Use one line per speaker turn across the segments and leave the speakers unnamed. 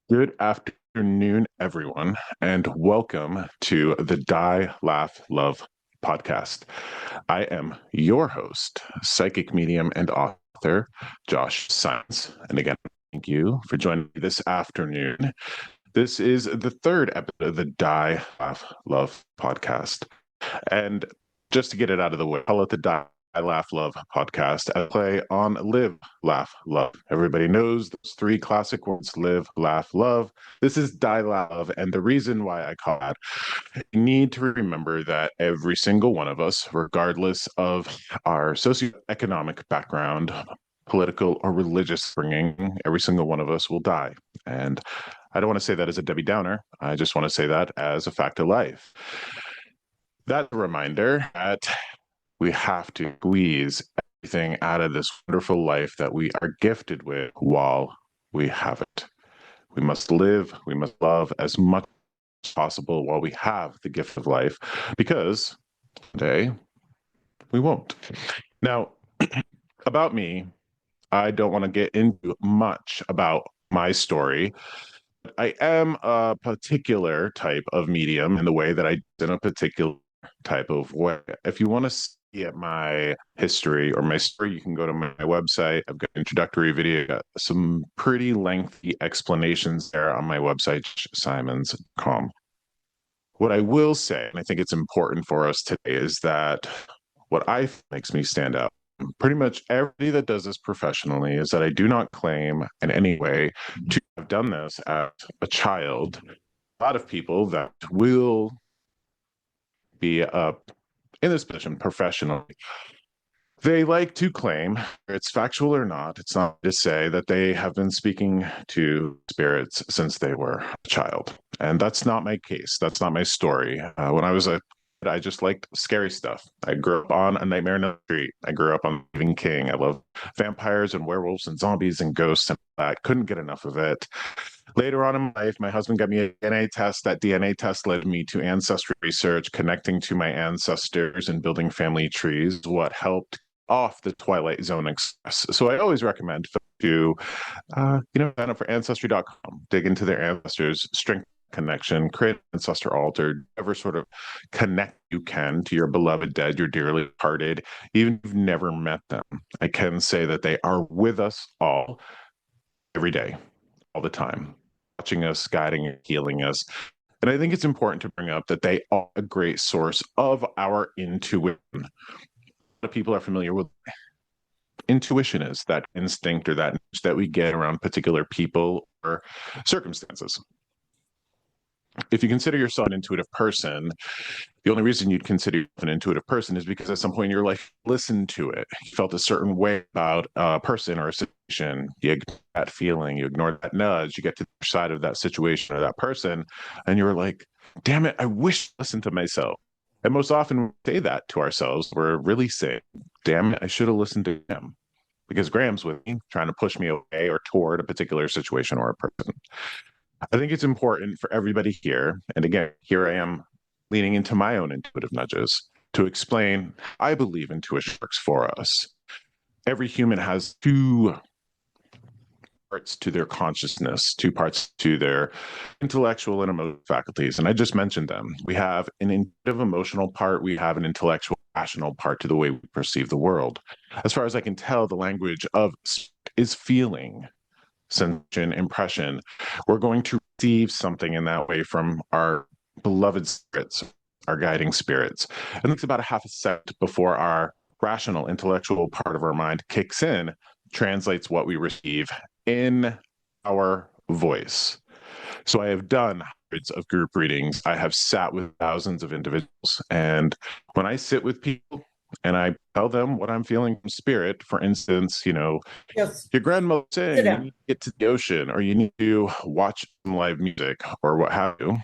Good afternoon, everyone, and welcome to the Die, Laugh, Love podcast. I am your host, psychic medium and author, Josh Simonds. And again, thank you for joining me this afternoon. This is the third episode of the Die, Laugh, Love podcast. And just to get it out of the way, call it the Die, Laugh, Love podcast. I play on live, laugh, love. Everybody knows those three classic words: live, laugh, love. This is Die, Love. And the reason why I call that, you need to remember that every single one of us, regardless of our socioeconomic background, political or religious bringing, every single one of us will die. And I don't want to say that as a Debbie Downer. I just want to say that as a fact of life. That's a reminder that we have to squeeze everything out of this wonderful life that we are gifted with while we have it. We must live, we must love as much as possible while we have the gift of life, because one day we won't. Now, about me, I don't want to get into much about my story. I am a particular type of medium in the way that I in a particular type of way. If you want to see at my history or my story, you can go to my website. I've got an introductory video, got some pretty lengthy explanations there on my website, simonds.com. What I will say, and I think it's important for us today, is that what I makes me stand out, pretty much everybody that does this professionally, is that I do not claim in any way to have done this as a child. A lot of people that will be in this position professionally, they like to claim, whether it's factual or not, it's not to say that they have been speaking to spirits since they were a child. And that's not my case. That's not my story. When I was I just liked scary stuff. I grew up on A Nightmare on Elm Street. I grew up on Stephen King. I love vampires and werewolves and zombies and ghosts and that. Couldn't get enough of it. Later on in life, my husband got me a DNA test. That DNA test led me to ancestry research, connecting to my ancestors and building family trees, what helped off the Twilight Zone Express. So I always recommend to, sign up for Ancestry.com, dig into their ancestors, strengthen connection, create an ancestor altar, whatever sort of connect you can to your beloved dead, your dearly departed, even if you've never met them. I can say that they are with us all every day, all the time, watching us, guiding and healing us. And I think it's important to bring up that they are a great source of our intuition. A lot of people are familiar with intuition is that instinct or that we get around particular people or circumstances. If you consider yourself an intuitive person, the only reason you'd consider yourself an intuitive person is because at some point in your life, you listened to it. You felt a certain way about a person or a situation. You ignored that feeling, you ignored that nudge, you get to the side of that situation or that person, and you're like, damn it, I wish I listened to myself. And most often we say that to ourselves. We're really saying, damn it, I should have listened to him. Because Graham's with me, trying to push me away or toward a particular situation or a person. I think it's important for everybody here, and again, here I am leaning into my own intuitive nudges to explain I believe intuition works for us. Every human has two parts to their consciousness, two parts to their intellectual and emotional faculties, and I just mentioned them. We have an intuitive emotional part, we have an intellectual rational part to the way we perceive the world. As far as I can tell, the language of is feeling, sensation, impression. We're going to receive something in that way from our beloved spirits, our guiding spirits. And it's about a half a second before our rational, intellectual part of our mind kicks in, translates what we receive in our voice. So I have done hundreds of group readings. I have sat with thousands of individuals. And when I sit with people, and I tell them what I'm feeling from spirit. For instance,
Yes.
your grandmother saying you need to get to the ocean or you need to watch some live music or what have you.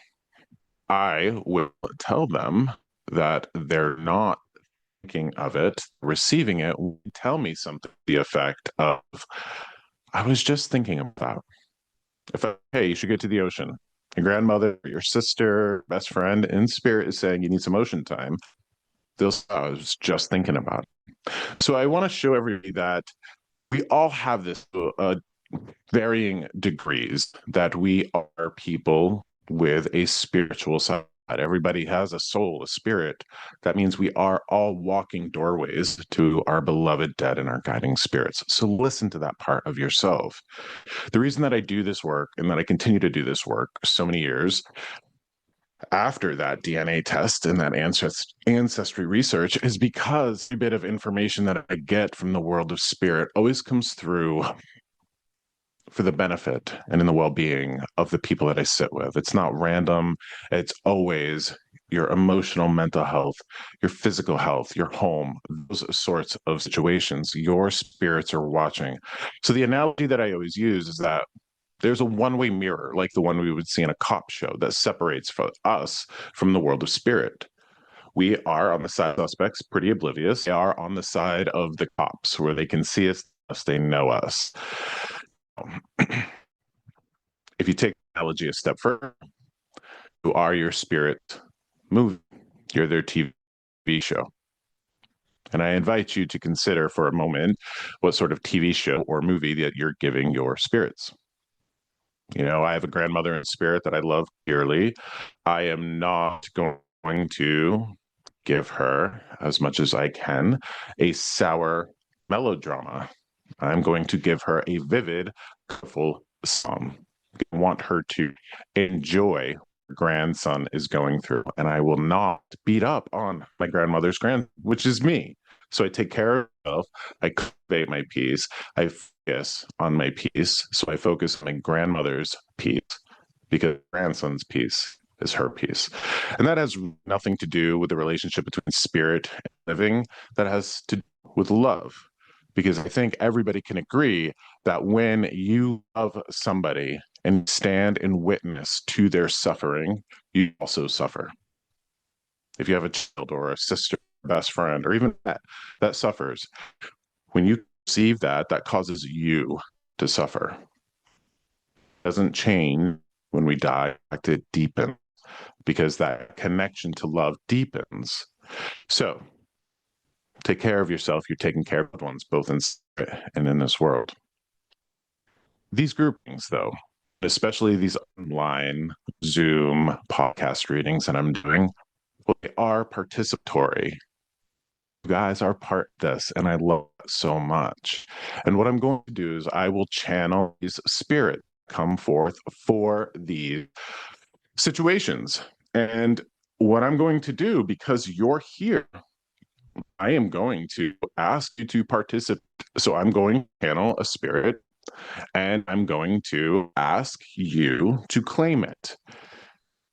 I will tell them that they're not thinking of it, receiving it, tell me something to the effect of, I was just thinking about that. Hey, you should get to the ocean. Your grandmother, your sister, best friend in spirit is saying you need some ocean time. I was just thinking about it. So I want to show everybody that we all have this varying degrees, that we are people with a spiritual side. Everybody has a soul, a spirit. That means we are all walking doorways to our beloved dead and our guiding spirits. So listen to that part of yourself. The reason that I do this work and that I continue to do this work so many years after that DNA test and that ancestry research is because a bit of information that I get from the world of spirit always comes through for the benefit and in the well-being of the people that I sit with. It's not random. It's always your emotional, mental health, your physical health, your home, those sorts of situations. Your spirits are watching. So the analogy that I always use is that there's a one-way mirror, like the one we would see in a cop show, that separates us from the world of spirit. We are on the side of suspects, pretty oblivious. They are on the side of the cops, where they can see us, they know us. If you take the analogy a step further, who are your spirit movie? You're their TV show. And I invite you to consider for a moment what sort of TV show or movie that you're giving your spirits. You know, I have a grandmother in spirit that I love dearly. I am not going to give her, as much as I can, a sour melodrama. I'm going to give her a vivid, colorful song. I want her to enjoy what her grandson is going through. And I will not beat up on my grandmother's which is me. So I take care of myself. I cultivate my peace. I focus on my peace. So I focus on my grandmother's peace, because grandson's peace is her peace. And that has nothing to do with the relationship between spirit and living. That has to do with love. Because I think everybody can agree that when you love somebody and stand in witness to their suffering, you also suffer. If you have a child or a sister, best friend, or even that suffers, when you perceive that, that causes you to suffer. It doesn't change when we die, it deepens, because that connection to love deepens. So take care of yourself. You're taking care of loved ones, both in spirit and in this world. These groupings, though, especially these online Zoom podcast readings that I'm doing, well, they are participatory. You guys are part of this, and I love it so much. And what I'm going to do is I will channel these spirits come forth for these situations. And what I'm going to do, because you're here, I am going to ask you to participate. So I'm going to channel a spirit, and I'm going to ask you to claim it.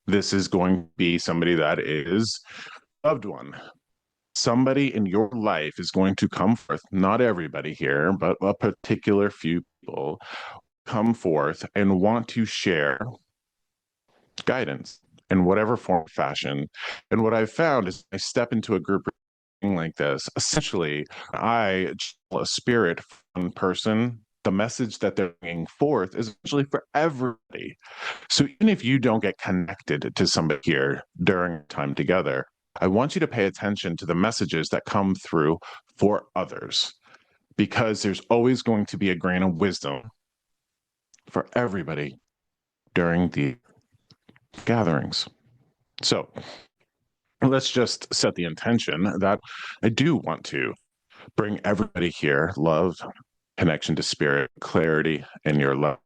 This is going to be somebody that is a loved one. Somebody in your life is going to come forth, not everybody here, but a particular few people come forth and want to share guidance in whatever form or fashion. And what I've found is I step into a group like this, essentially, I channel a spirit from one person. The message that they're bringing forth is actually for everybody. So even if you don't get connected to somebody here during time together, I want you to pay attention to the messages that come through for others, because there's always going to be a grain of wisdom for everybody during the gatherings. So let's just set the intention that I do want to bring everybody here love, connection to spirit, clarity in your love.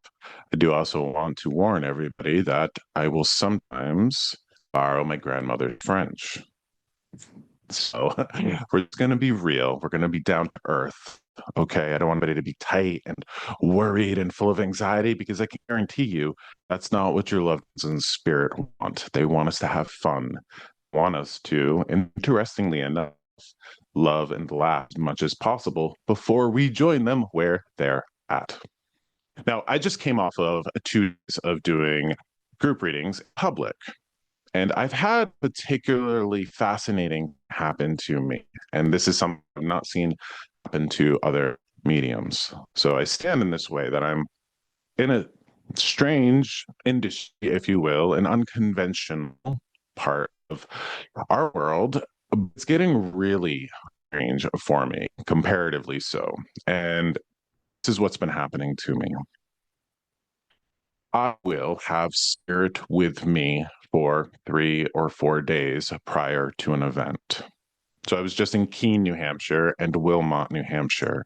I do also want to warn everybody that I will sometimes borrow my grandmother's French. So we're just going to be real. We're going to be down to earth. Okay. I don't want anybody to be tight and worried and full of anxiety, because I can guarantee you that's not what your loved ones in spirit want. They want us to have fun, want us to, interestingly enough, love and laugh as much as possible before we join them where they're at. Now, I just came off of 2 days of doing group readings in public, and I've had particularly fascinating happen to me. And this is something I've not seen happen to other mediums. So I stand in this way that I'm in a strange industry, if you will, an unconventional part of our world, It's getting really strange for me, comparatively so. And this is what's been happening to me. I will have spirit with me for 3 or 4 days prior to an event. So I was just in Keene, New Hampshire, and Wilmot, New Hampshire.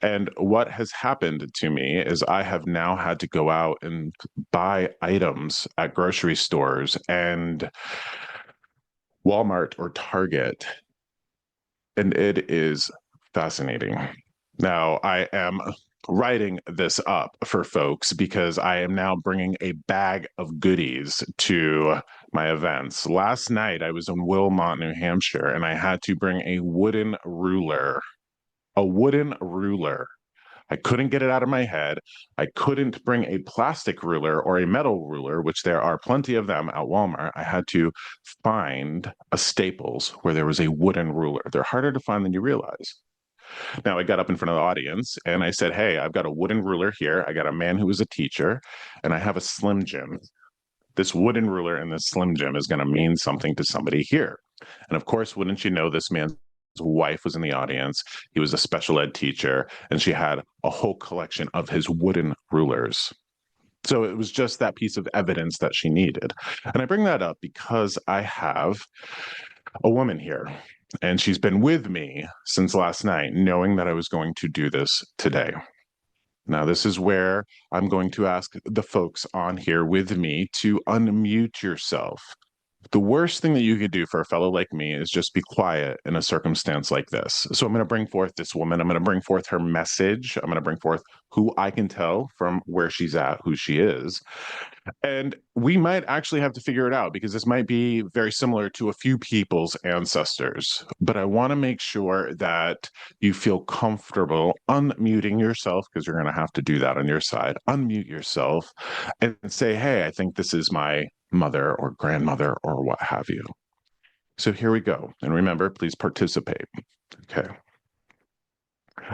And what has happened to me is I have now had to go out and buy items at grocery stores and Walmart or Target. And it is fascinating. Now, I am writing this up for folks because I am now bringing a bag of goodies to my events. Last night, I was in Wilmot, New Hampshire, and I had to bring a wooden ruler. A wooden ruler. I couldn't get it out of my head. I couldn't bring a plastic ruler or a metal ruler, which there are plenty of them at Walmart. I had to find a Staples where there was a wooden ruler. They're harder to find than you realize. Now, I got up in front of the audience and I said, hey, I've got a wooden ruler here. I got a man who was a teacher, and I have a Slim Jim. This wooden ruler and this Slim Jim is going to mean something to somebody here. And of course, wouldn't you know, this man's wife was in the audience. He was a special ed teacher, and she had a whole collection of his wooden rulers. So it was just that piece of evidence that she needed. And I bring that up because I have a woman here, and she's been with me since last night, knowing that I was going to do this today. Now, this is where I'm going to ask the folks on here with me to unmute yourself. The worst thing that you could do for a fellow like me is just be quiet in a circumstance like this. So I'm going to bring forth this woman. I'm going to bring forth her message. I'm going to bring forth who I can tell from where she's at, who she is. And we might actually have to figure it out because this might be very similar to a few people's ancestors. But I want to make sure that you feel comfortable unmuting yourself, because you're going to have to do that on your side. Unmute yourself and say, hey, I think this is my mother or grandmother or what have you. So here we go. And remember, please participate. Okay.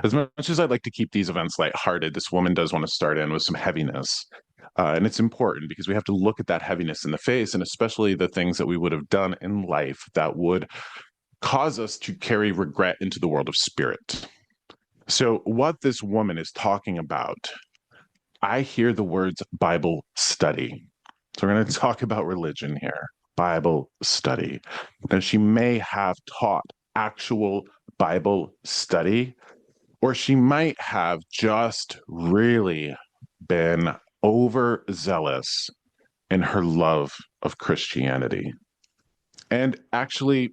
As much as I'd like to keep these events lighthearted, this woman does want to start in with some heaviness. And it's important because we have to look at that heaviness in the face, and especially the things that we would have done in life that would cause us to carry regret into the world of spirit. So what this woman is talking about, I hear the words Bible study. So we're going to talk about religion here. Bible study. Now, she may have taught actual Bible study, or she might have just really been overzealous in her love of Christianity. And actually,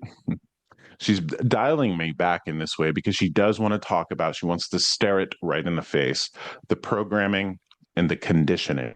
she's dialing me back in this way because she does want to talk about, she wants to stare it right in the face, the programming and the conditioning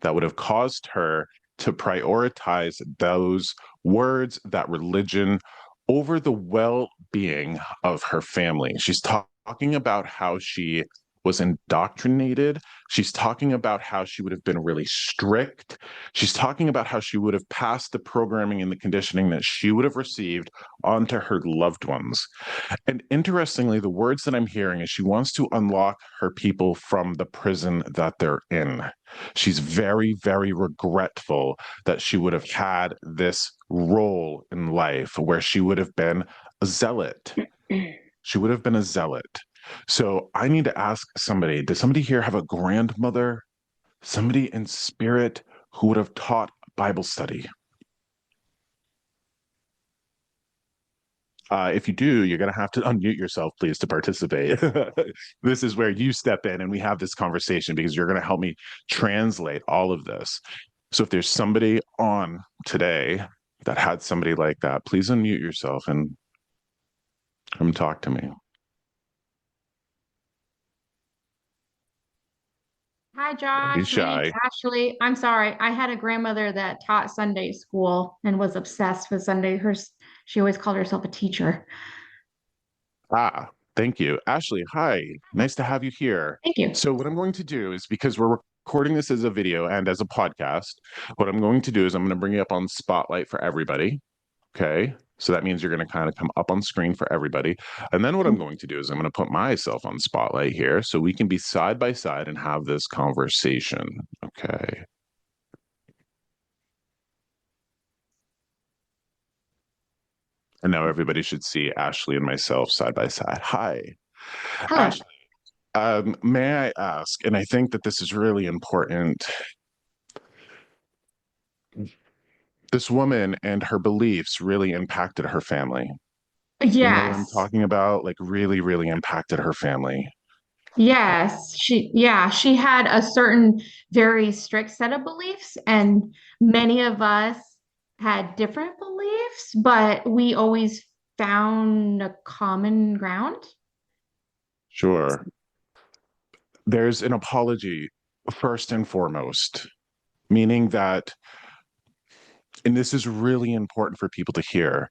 that would have caused her to prioritize those words, that religion, over the well-being of her family. She's talking about how she was indoctrinated. She's talking about how she would have been really strict. She's talking about how she would have passed the programming and the conditioning that she would have received onto her loved ones. And interestingly, the words that I'm hearing is she wants to unlock her people from the prison that they're in. She's very, very regretful that she would have had this role in life where she would have been a zealot. She would have been a zealot. So I need to ask somebody, does somebody here have a grandmother, somebody in spirit who would have taught Bible study? If you do, you're going to have to unmute yourself, please, to participate. This is where you step in and we have this conversation because you're going to help me translate all of this. So if there's somebody on today that had somebody like that, please unmute yourself and come talk to me.
Hi, Josh. My name's Ashley. I'm sorry. I had a grandmother that taught Sunday school and was obsessed with Sunday. She always called herself a teacher.
Thank you. Ashley, hi. Nice to have you here.
Thank you.
So what I'm going to do is, because we're recording this as a video and as a podcast, what I'm going to do is I'm going to bring you up on Spotlight for everybody. Okay. So that means you're going to kind of come up on screen for everybody. And then what I'm going to do is I'm going to put myself on Spotlight here so we can be side by side and have this conversation. Okay. And now everybody should see Ashley and myself side by side. Hi,
Hello.
Ashley. May I ask, and I think that this is really important, this woman and her beliefs really impacted her family. You know what I'm
Yes.
talking about? Like, really, really impacted her family.
Yes. She had a certain very strict set of beliefs, and many of us had different beliefs, but we always found a common ground.
Sure. There's an apology, first and foremost, meaning that, and this is really important for people to hear.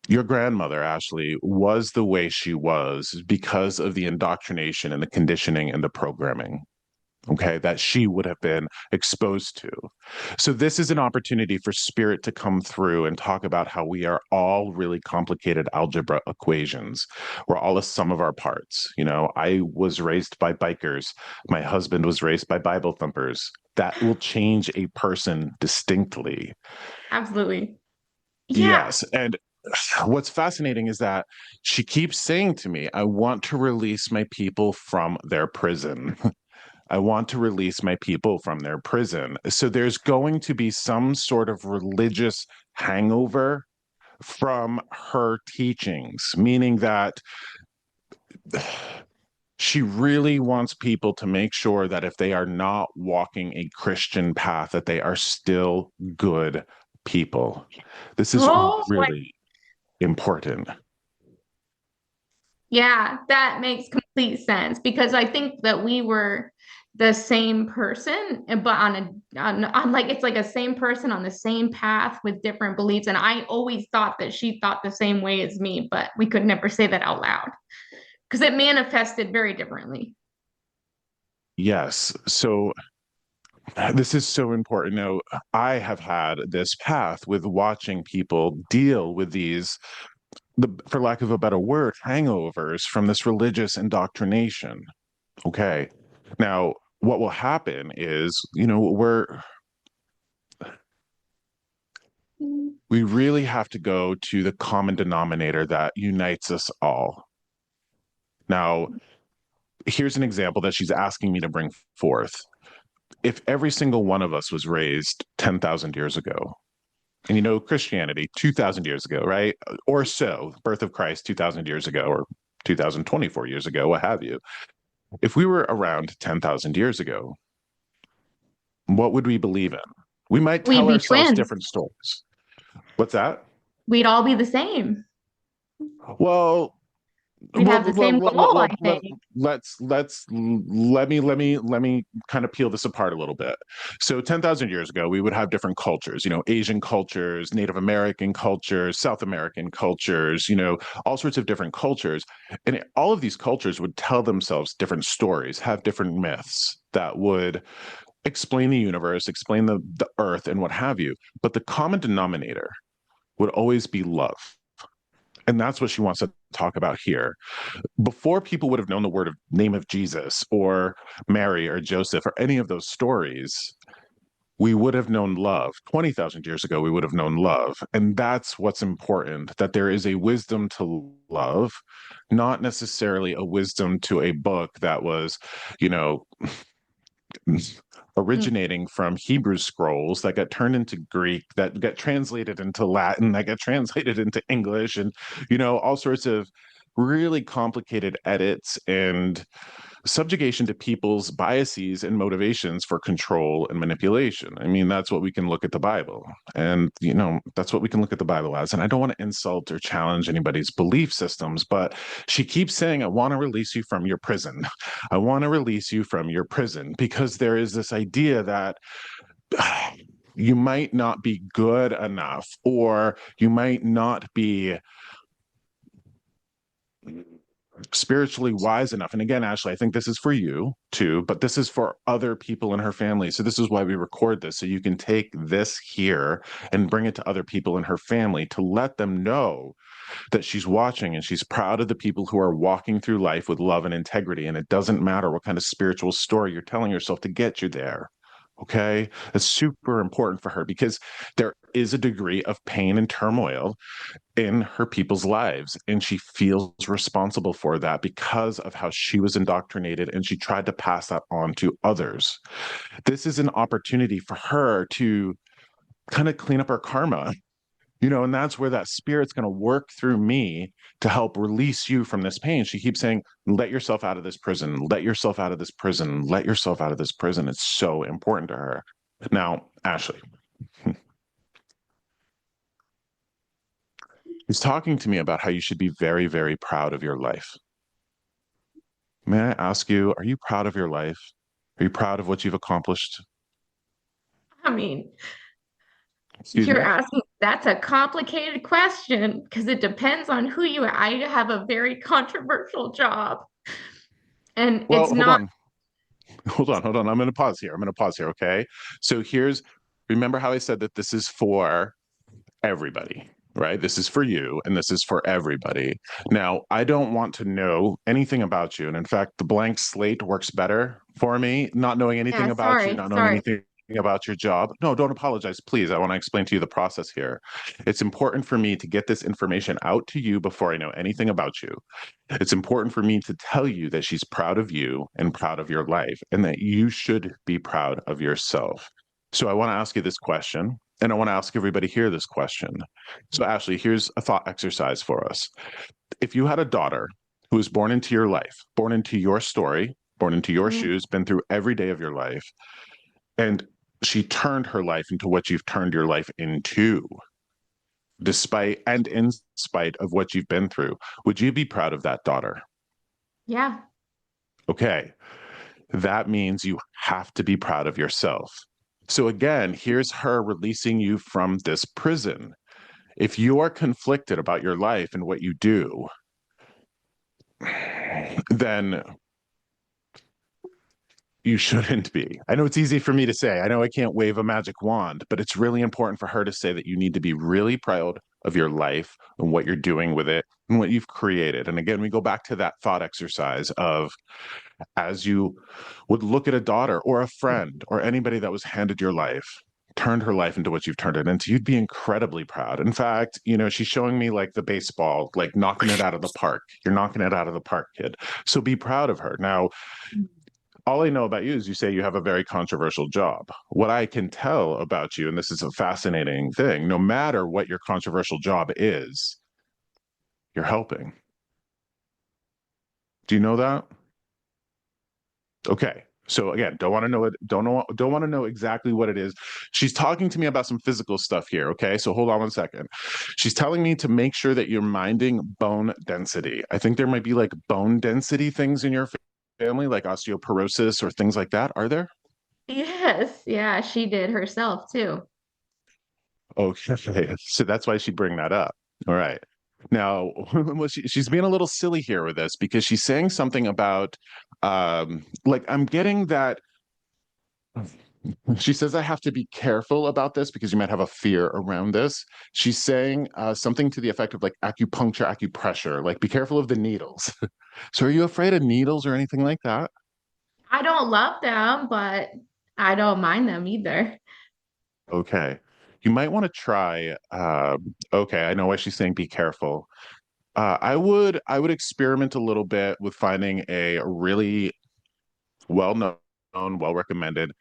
Your grandmother, Ashley, was the way she was because of the indoctrination and the conditioning and the programming, okay, that she would have been exposed to. So, this is an opportunity for spirit to come through and talk about how we are all really complicated algebra equations. We're all a sum of our parts. You know, I was raised by bikers, my husband was raised by Bible thumpers. That will change a person distinctly.
Absolutely. Yeah.
Yes. And what's fascinating is that she keeps saying to me, I want to release my people from their prison. I want to release my people from their prison. So there's going to be some sort of religious hangover from her teachings, meaning that she really wants people to make sure that if they are not walking a Christian path, that they are still good people. This is
Oh,
really important.
yeah, that makes complete sense because I think that we were the same person, but on like it's like a same person on the same path with different beliefs. And I always thought that she thought the same way as me, but we could never say that out loud because it manifested very differently.
Yes. So this is so important. Now, I have had this path with watching people deal with these, for lack of a better word, hangovers from this religious indoctrination. Okay. Now, what will happen is, we really have to go to the common denominator that unites us all. Now, here's an example that she's asking me to bring forth. If every single one of us was raised 10,000 years ago, and Christianity 2,000 years ago, right? Or so, birth of Christ 2,000 years ago, or 2,024 years ago, what have you. If we were around 10,000 years ago, what would we believe in? We might
We'd
tell
be
ourselves
twins.
different stories. What's that?
We'd all be the same.
Well,
We'd
well,
have the same goal, I think.
let me kind of peel this apart a little bit. So 10,000 years ago, we would have different cultures, Asian cultures, Native American cultures, South American cultures, all sorts of different cultures. And all of these cultures would tell themselves different stories, have different myths that would explain the universe, explain the earth and what have you. But the common denominator would always be love. And that's what she wants to talk about here. Before people would have known the name of Jesus or Mary or Joseph or any of those stories, we would have known love. 20,000 years ago, we would have known love. And that's what's important, that there is a wisdom to love, not necessarily a wisdom to a book that was, you know, originating from Hebrew scrolls that got turned into Greek, that got translated into Latin, that got translated into English, and, all sorts of really complicated edits and subjugation to people's biases and motivations for control and manipulation. I mean, that's what we can look at the Bible. And, that's what we can look at the Bible as. And I don't want to insult or challenge anybody's belief systems, but she keeps saying, I want to release you from your prison. I want to release you from your prison because there is this idea that you might not be good enough or you might not be spiritually wise enough. And again, Ashley, I think this is for you too, but this is for other people in her family. So this is why we record this. So you can take this here and bring it to other people in her family to let them know that she's watching and she's proud of the people who are walking through life with love and integrity. And it doesn't matter what kind of spiritual story you're telling yourself to get you there. Okay. That's super important for her because there is a degree of pain and turmoil in her people's lives. And she feels responsible for that because of how she was indoctrinated and she tried to pass that on to others. This is an opportunity for her to kind of clean up her karma, and that's where that spirit's going to work through me to help release you from this pain. She keeps saying, let yourself out of this prison, let yourself out of this prison, let yourself out of this prison. It's so important to her. Now, Ashley, he's talking to me about how you should be very, very proud of your life. May I ask you, are you proud of your life? Are you proud of what you've accomplished?
I mean,
Excuse
you're
me?
asking, that's a complicated question because it depends on who you are. I have a very controversial job, and it's
Well, hold
not.
on. Hold on. I'm going to pause here. Okay. So remember how I said that this is for everybody, right? This is for you and this is for everybody. Now, I don't want to know anything about you. And in fact, the blank slate works better for me, not knowing
Yeah,
anything about you,
sorry,
not knowing
sorry.
anything about your job. No, don't apologize, please. I want to explain to you the process here. It's important for me to get this information out to you before I know anything about you. It's important for me to tell you that she's proud of you and proud of your life and that you should be proud of yourself. So I want to ask you this question, and I want to ask everybody here this question. So, Ashley, here's a thought exercise for us. If you had a daughter who was born into your life, born into your story, born into your
Mm,
shoes, been through every day of your life, and she turned her life into what you've turned your life into, despite and in spite of what you've been through, would you be proud of that daughter?
yeah,
Okay. That means you have to be proud of yourself. So again, here's her releasing you from this prison. If you are conflicted about your life and what you do, then you shouldn't be. I know it's easy for me to say. I know I can't wave a magic wand, but it's really important for her to say that you need to be really proud of your life and what you're doing with it and what you've created. And again, we go back to that thought exercise of as you would look at a daughter or a friend or anybody that was handed your life, turned her life into what you've turned it into, you'd be incredibly proud. In fact, she's showing me like the baseball, like knocking it out of the park. You're knocking it out of the park, kid. So be proud of her. Now, all I know about you is you say you have a very controversial job. What I can tell about you, and this is a fascinating thing, no matter what your controversial job is, you're helping. Do you know that? Okay. So again, don't want to know it. Don't want to know exactly what it is. She's talking to me about some physical stuff here. Okay. So hold on 1 second. She's telling me to make sure that you're minding bone density. I think there might be like bone density things in your family, like osteoporosis or things like that. Are there?
yes, yeah, she did herself too.
Okay. So that's why she'd bring that up. All right. Now, well, she's being a little silly here with this because she's saying something about, like, I'm getting that she says I have to be careful about this because you might have a fear around this. She's saying something to the effect of like acupuncture, acupressure, like be careful of the needles. So are you afraid of needles or anything like that?
I don't love them, but I don't mind them either.
Okay. You might want to try. Okay, I know why she's saying be careful. I would experiment a little bit with finding a really well known, well recommended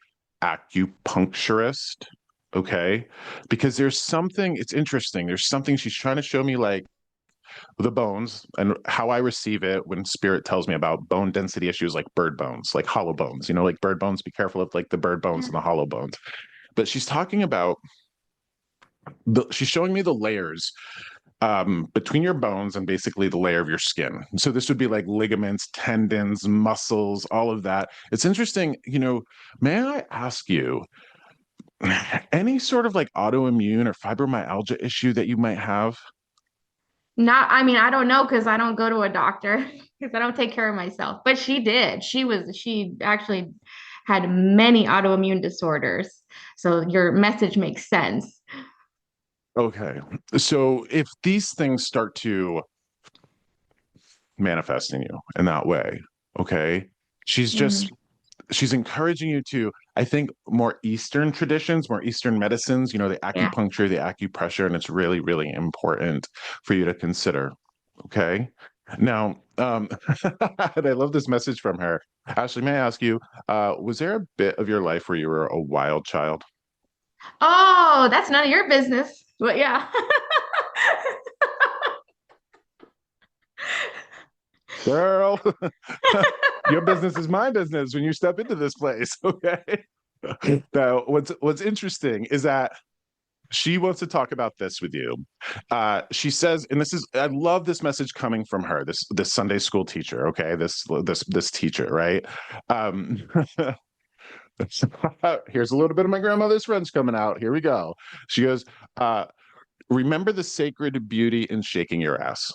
acupuncturist. Okay. Because there's something, it's interesting. There's something she's trying to show me, like the bones and how I receive it when spirit tells me about bone density issues, like bird bones, like hollow bones, like bird bones. Be careful of like the bird bones and the hollow bones. But she's talking about she's showing me the layers between your bones and basically the layer of your skin. So this would be like ligaments, tendons, muscles, all of that. It's interesting, may I ask you any sort of like autoimmune or fibromyalgia issue that you might have?
I mean, I don't know because I don't go to a doctor because I don't take care of myself. But she did. She actually had many autoimmune disorders. So your message makes sense.
Okay. So if these things start to manifest in you in that way, okay, she's
Mm.
just she's encouraging you to. I think more Eastern traditions, more Eastern medicines, the
Yeah.
acupuncture, the acupressure, and it's really, really important for you to consider. Okay. Now, and I love this message from her. Ashley, may I ask you, was there a bit of your life where you were a wild child?
Oh, that's none of your business. But yeah.
Girl, your business is my business when you step into this place. Okay. Now, what's interesting is that she wants to talk about this with you. She says, and I love this message coming from her, this Sunday school teacher. Okay, this teacher, right? Um, here's a little bit of my grandmother's French coming out. Here we go. She goes, uh, "Remember the sacred beauty in shaking your ass.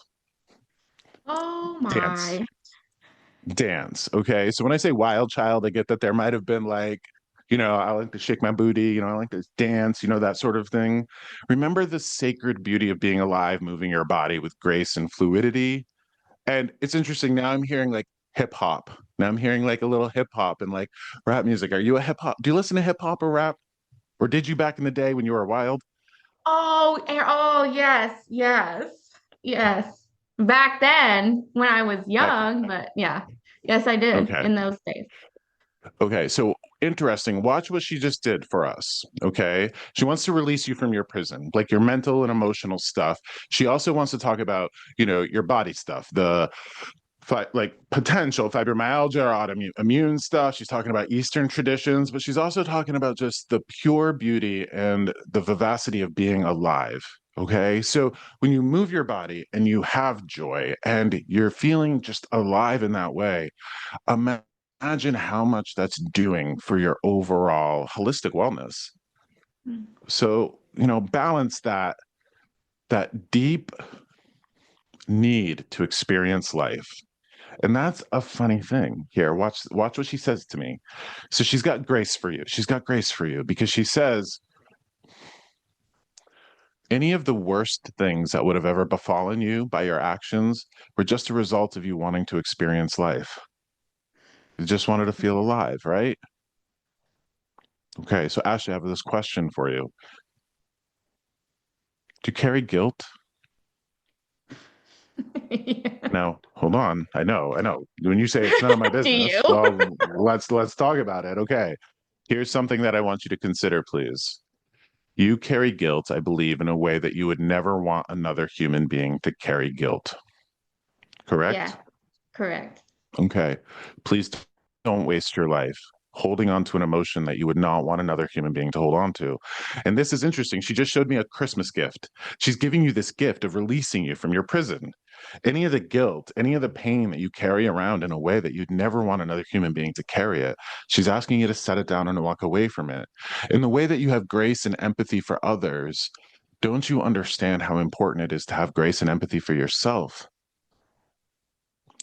Oh
Dance,
my.
dance." Okay, so when I say wild child, I get that there might have been like, I like to shake my booty, I like to dance, that sort of thing. Remember the sacred beauty of being alive, moving your body with grace and fluidity. And it's interesting. Now I'm hearing like hip hop. Now I'm hearing like a little hip hop and like rap music. Are you a hip hop? Do you listen to hip hop or rap? Or did you back in the day when you were wild?
Oh, yes, yes, yes. Back then, when I was
Back then.
young, but yeah, yes, I did
Okay.
in those days.
Okay. So interesting. Watch what she just did for us. Okay. She wants to release you from your prison, like your mental and emotional stuff. She also wants to talk about, your body stuff, the like potential fibromyalgia or autoimmune immune stuff. She's talking about Eastern traditions, but she's also talking about just the pure beauty and the vivacity of being alive. Okay. So when you move your body and you have joy and you're feeling just alive in that way, imagine how much that's doing for your overall holistic wellness. So, balance that deep need to experience life. And that's a funny thing here. Watch what she says to me. So she's got grace for you. She's got grace for you because she says any of the worst things that would have ever befallen you by your actions were just a result of you wanting to experience life. You just wanted to feel alive, right? Okay, so Ashley, I have this question for you. Do you carry guilt?
Yeah.
Now, hold on. I know, I know. When you say it's none of my
Do you?
business, well, let's talk about it. Okay. Here's something that I want you to consider, please. You carry guilt, I believe, in a way that you would never want another human being to carry guilt.
Yeah,
Correct?
correct.
Okay. Please don't waste your life holding on to an emotion that you would not want another human being to hold on to. And this is interesting. She just showed me a Christmas gift. She's giving you this gift of releasing you from your prison. Any of the guilt, any of the pain that you carry around in a way that you'd never want another human being to carry it, she's asking you to set it down and walk away from it. In the way that you have grace and empathy for others, don't you understand how important it is to have grace and empathy for yourself?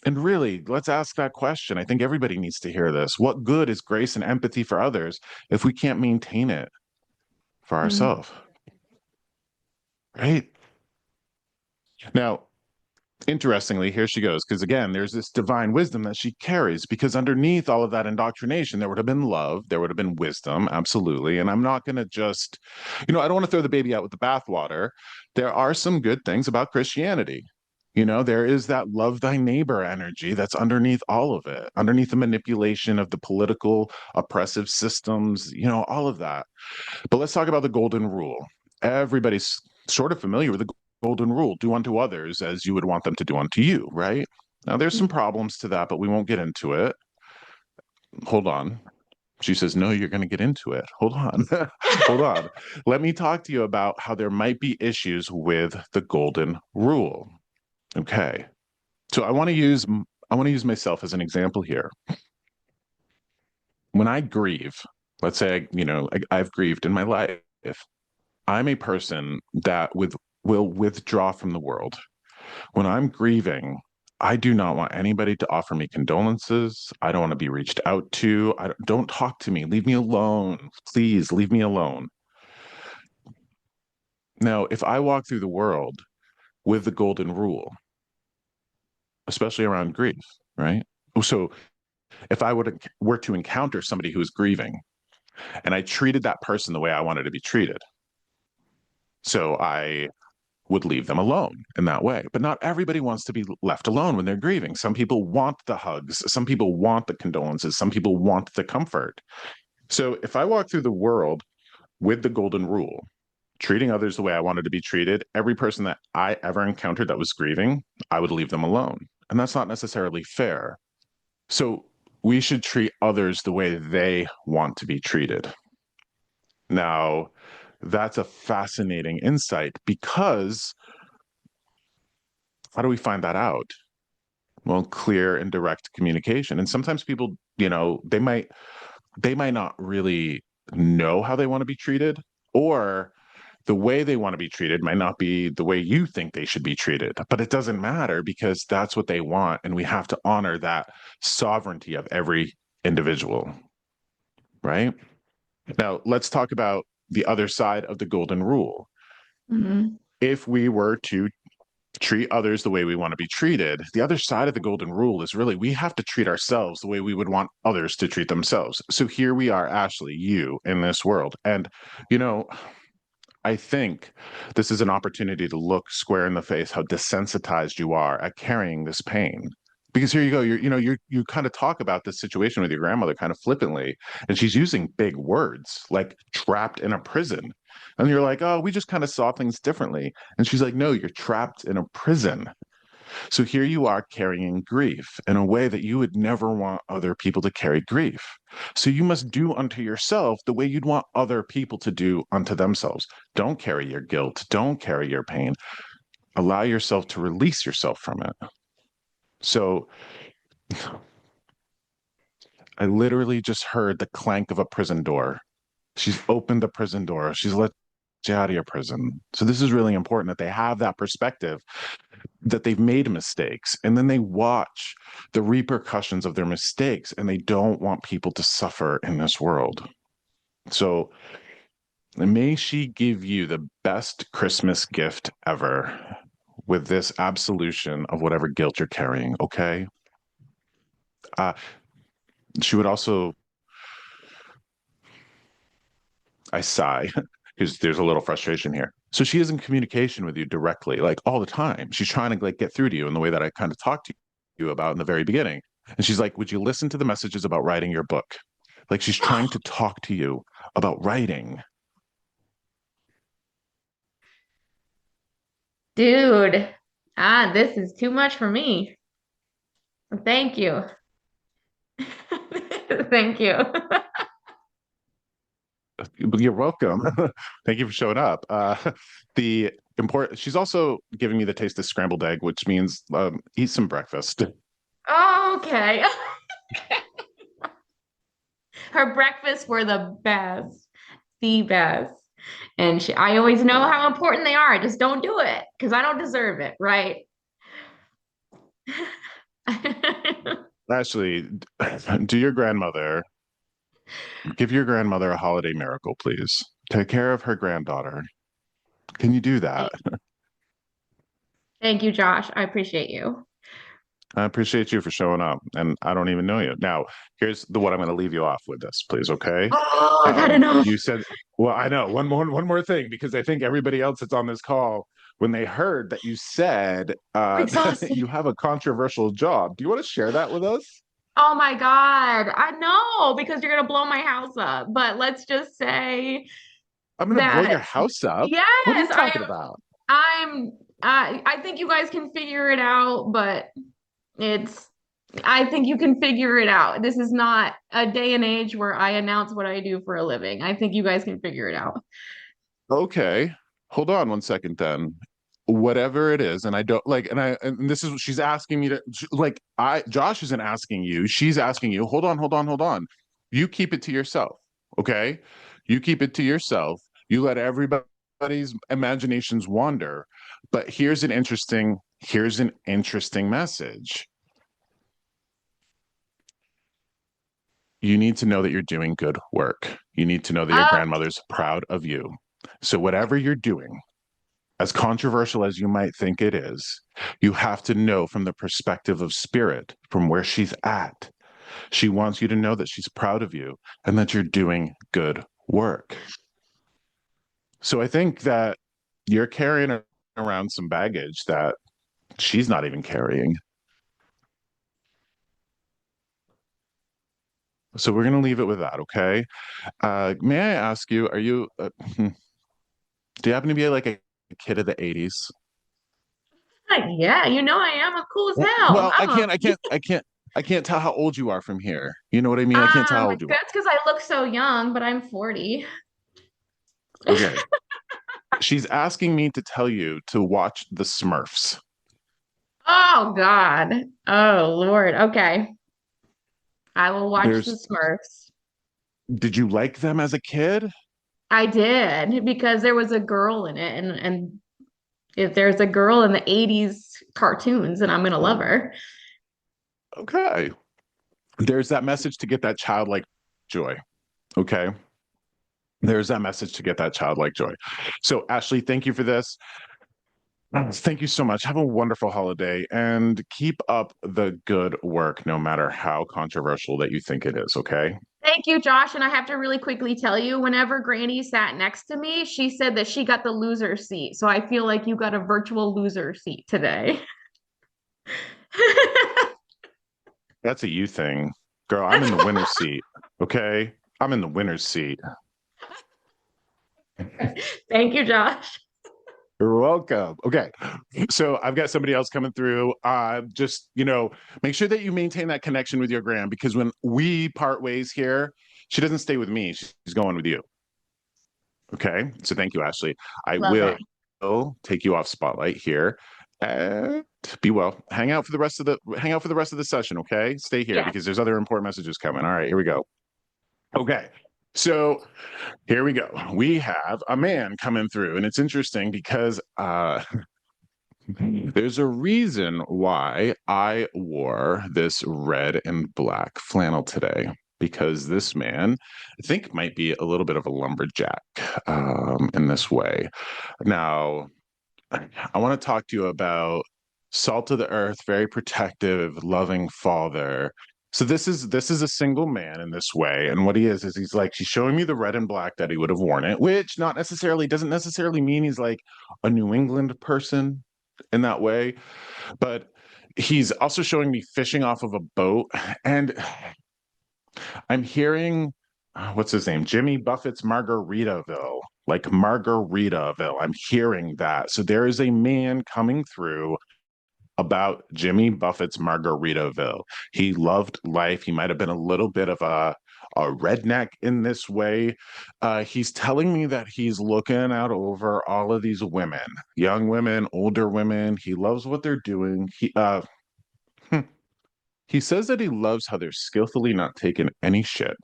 And really, let's ask that question. I think everybody needs to hear this. What good is grace and empathy for others if we can't maintain it for
Mm.
ourselves? Right? Now, interestingly, here she goes, because again, there's this divine wisdom that she carries, because underneath all of that indoctrination, there would have been love, there would have been wisdom, absolutely. And I'm not going to just, I don't want to throw the baby out with the bathwater. There are some good things about Christianity. There is that love thy neighbor energy that's underneath all of it, underneath the manipulation of the political oppressive systems, all of that. But let's talk about the golden rule. Everybody's sort of familiar with the golden rule: do unto others as you would want them to do unto you, right? Now, there's some problems to that, but we won't get into it. Hold on. She says, no, you're going to get into it. Hold on. Hold on. Let me talk to you about how there might be issues with the golden rule. Okay. So I want to use myself as an example here. When I grieve, let's say, I've grieved in my life. I'm a person that will withdraw from the world. When I'm grieving, I do not want anybody to offer me condolences. I don't want to be reached out to. Don't talk to me. Leave me alone. Please leave me alone. Now, if I walk through the world with the golden rule, especially around grief, right? So if I were to encounter somebody who is grieving, and I treated that person the way I wanted to be treated. So I would leave them alone in that way. But not everybody wants to be left alone when they're grieving. Some people want the hugs, some people want the condolences, some people want the comfort. So if I walk through the world with the golden rule, treating others the way I wanted to be treated, every person that I ever encountered that was grieving, I would leave them alone. And that's not necessarily fair. So we should treat others the way they want to be treated. Now, that's a fascinating insight because how do we find that out? Well, clear and direct communication. And sometimes people, they might not really know how they want to be treated, or the way they want to be treated might not be the way you think they should be treated. But it doesn't matter because that's what they want. And we have to honor that sovereignty of every individual, right? Now, let's talk about the other side of the golden rule.
Mm-hmm.
If we were to treat others the way we want to be treated, the other side of the golden rule is really we have to treat ourselves the way we would want others to treat themselves. So here we are, Ashley, you in this world. And, you know, I think this is an opportunity to look square in the face how desensitized you are at carrying this pain. Because here you go, you kind of talk about this situation with your grandmother kind of flippantly, and she's using big words like trapped in a prison. And you're like, oh, we just kind of saw things differently. And she's like, no, you're trapped in a prison. So here you are carrying grief in a way that you would never want other people to carry grief. So you must do unto yourself the way you'd want other people to do unto themselves. Don't carry your guilt. Don't carry your pain. Allow yourself to release yourself from it. So I literally just heard the clank of a prison door. She's opened the prison door. She's let you out of your prison. So this is really important that they have that perspective that they've made mistakes, and then they watch the repercussions of their mistakes, and they don't want people to suffer in this world. So may she give you the best Christmas gift ever with this absolution of whatever guilt you're carrying. Okay. uh, she would also, I sigh because there's a little frustration here. So she is in communication with you directly, like all the time. She's trying to like get through to you in the way that I kind of talked to you about in the very beginning. And she's like, would you listen to the messages about writing your book? Like she's trying to talk to you about writing.
Dude, this is too much for me. Thank you. Thank you.
You're welcome. Thank you for showing up. The important, she's also giving me the taste of scrambled egg, which means eat some breakfast.
Okay. Her breakfasts were the best. And I always know how important they are. I just don't do it because I don't deserve it, right?
Actually, do your grandmother, give your grandmother a holiday miracle, please. Take care of her granddaughter. Can you do that?
Thank you, Josh. I appreciate you.
I appreciate you for showing up, and I don't even know you. Now, here's what I'm going to leave you off with this, please, okay?
Oh, I've had enough.
You said, well, I know one more thing, because I think everybody else that's on this call, when they heard that you said
I'm exhausted.
you have a controversial job, do you want to share that with us?
Oh my God. I know because you're gonna blow my house up. But let's just say
I'm going to blow
that
your house up.
yes,
What are you talking about?
I'm I think you guys can figure it out, but it's I think you can figure it out. This is not a day and age where I announce what I do for a living. I think you guys can figure it out.
Okay, hold on one second then. Whatever it is, and I don't like, and this is what she's asking me to like. Josh isn't asking you. She's asking you. Hold on. You keep it to yourself, okay? You keep it to yourself. You let everybody's imaginations wander. But here's an interesting message. You need to know that you're doing good work. You need to know that your
Uh,
grandmother's proud of you. So whatever you're doing, as controversial as you might think it is, you have to know from the perspective of spirit, from where she's at, She wants you to know that she's proud of you and that you're doing good work. So I think that you're carrying around some baggage that she's not even carrying. So we're going to leave it with that, okay? May I ask you, are you, do you happen to be like a kid of the 80s?
Yeah, you know I am. I'm cool as hell.
Well,
I'm a
I can't tell how old you are from here. You know what I mean? I can't tell how old you
that's because I look so young, but I'm 40.
are. Okay. She's asking me to tell you to watch the Smurfs.
Oh God. Oh Lord. Okay. I will watch the
There's,
Smurfs.
did you like them as a kid?
I did because there was a girl in it, and if there's a girl in the 80s cartoons, then I'm gonna love her.
Okay. There's that message to get that childlike joy. Okay. There's that message to get that childlike joy. So, Ashley, thank you for this. Thank you so much. Have a wonderful holiday and keep up the good work, no matter how controversial that you think it is. Okay.
Thank you, Josh. And I have to really quickly tell you, whenever Granny sat next to me, she said that she got the loser seat. So I feel like you got a virtual loser seat today.
That's a you thing. Girl, I'm in the winner's seat. Okay. I'm in the winner's seat.
Thank you, Josh.
You're welcome. Okay. So I've got somebody else coming through. Just, make sure that you maintain that connection with your gram because when we part ways here, she doesn't stay with me. She's going with you. Okay. So thank you, Ashley. I
Love it.
will take you off spotlight here. And be well. Hang out for the rest of the session, okay? Stay here
Yes.
because there's other important messages coming. All right, here we go. Okay. So here we go. We have a man coming through, and it's interesting because there's a reason why I wore this red and black flannel today. Because this man, I think, might be a little bit of a lumberjack in this way. Now, I want to talk to you about salt of the earth, very protective, loving father. So this is a single man in this way, and what he is he's like he's showing me the red and black that he would have worn it, which not necessarily doesn't necessarily mean he's like a New England person in that way, but he's also showing me fishing off of a boat, and I'm hearing what's his name, Jimmy Buffett's Margaritaville, like Margaritaville. I'm hearing that. So there is a man coming through about Jimmy Buffett's Margaritaville. He loved life. He might have been a little bit of a redneck in this way. He's telling me that he's looking out over all of these women, young women, older women. He loves what they're doing. He says that he loves how they're skillfully not taking any shit.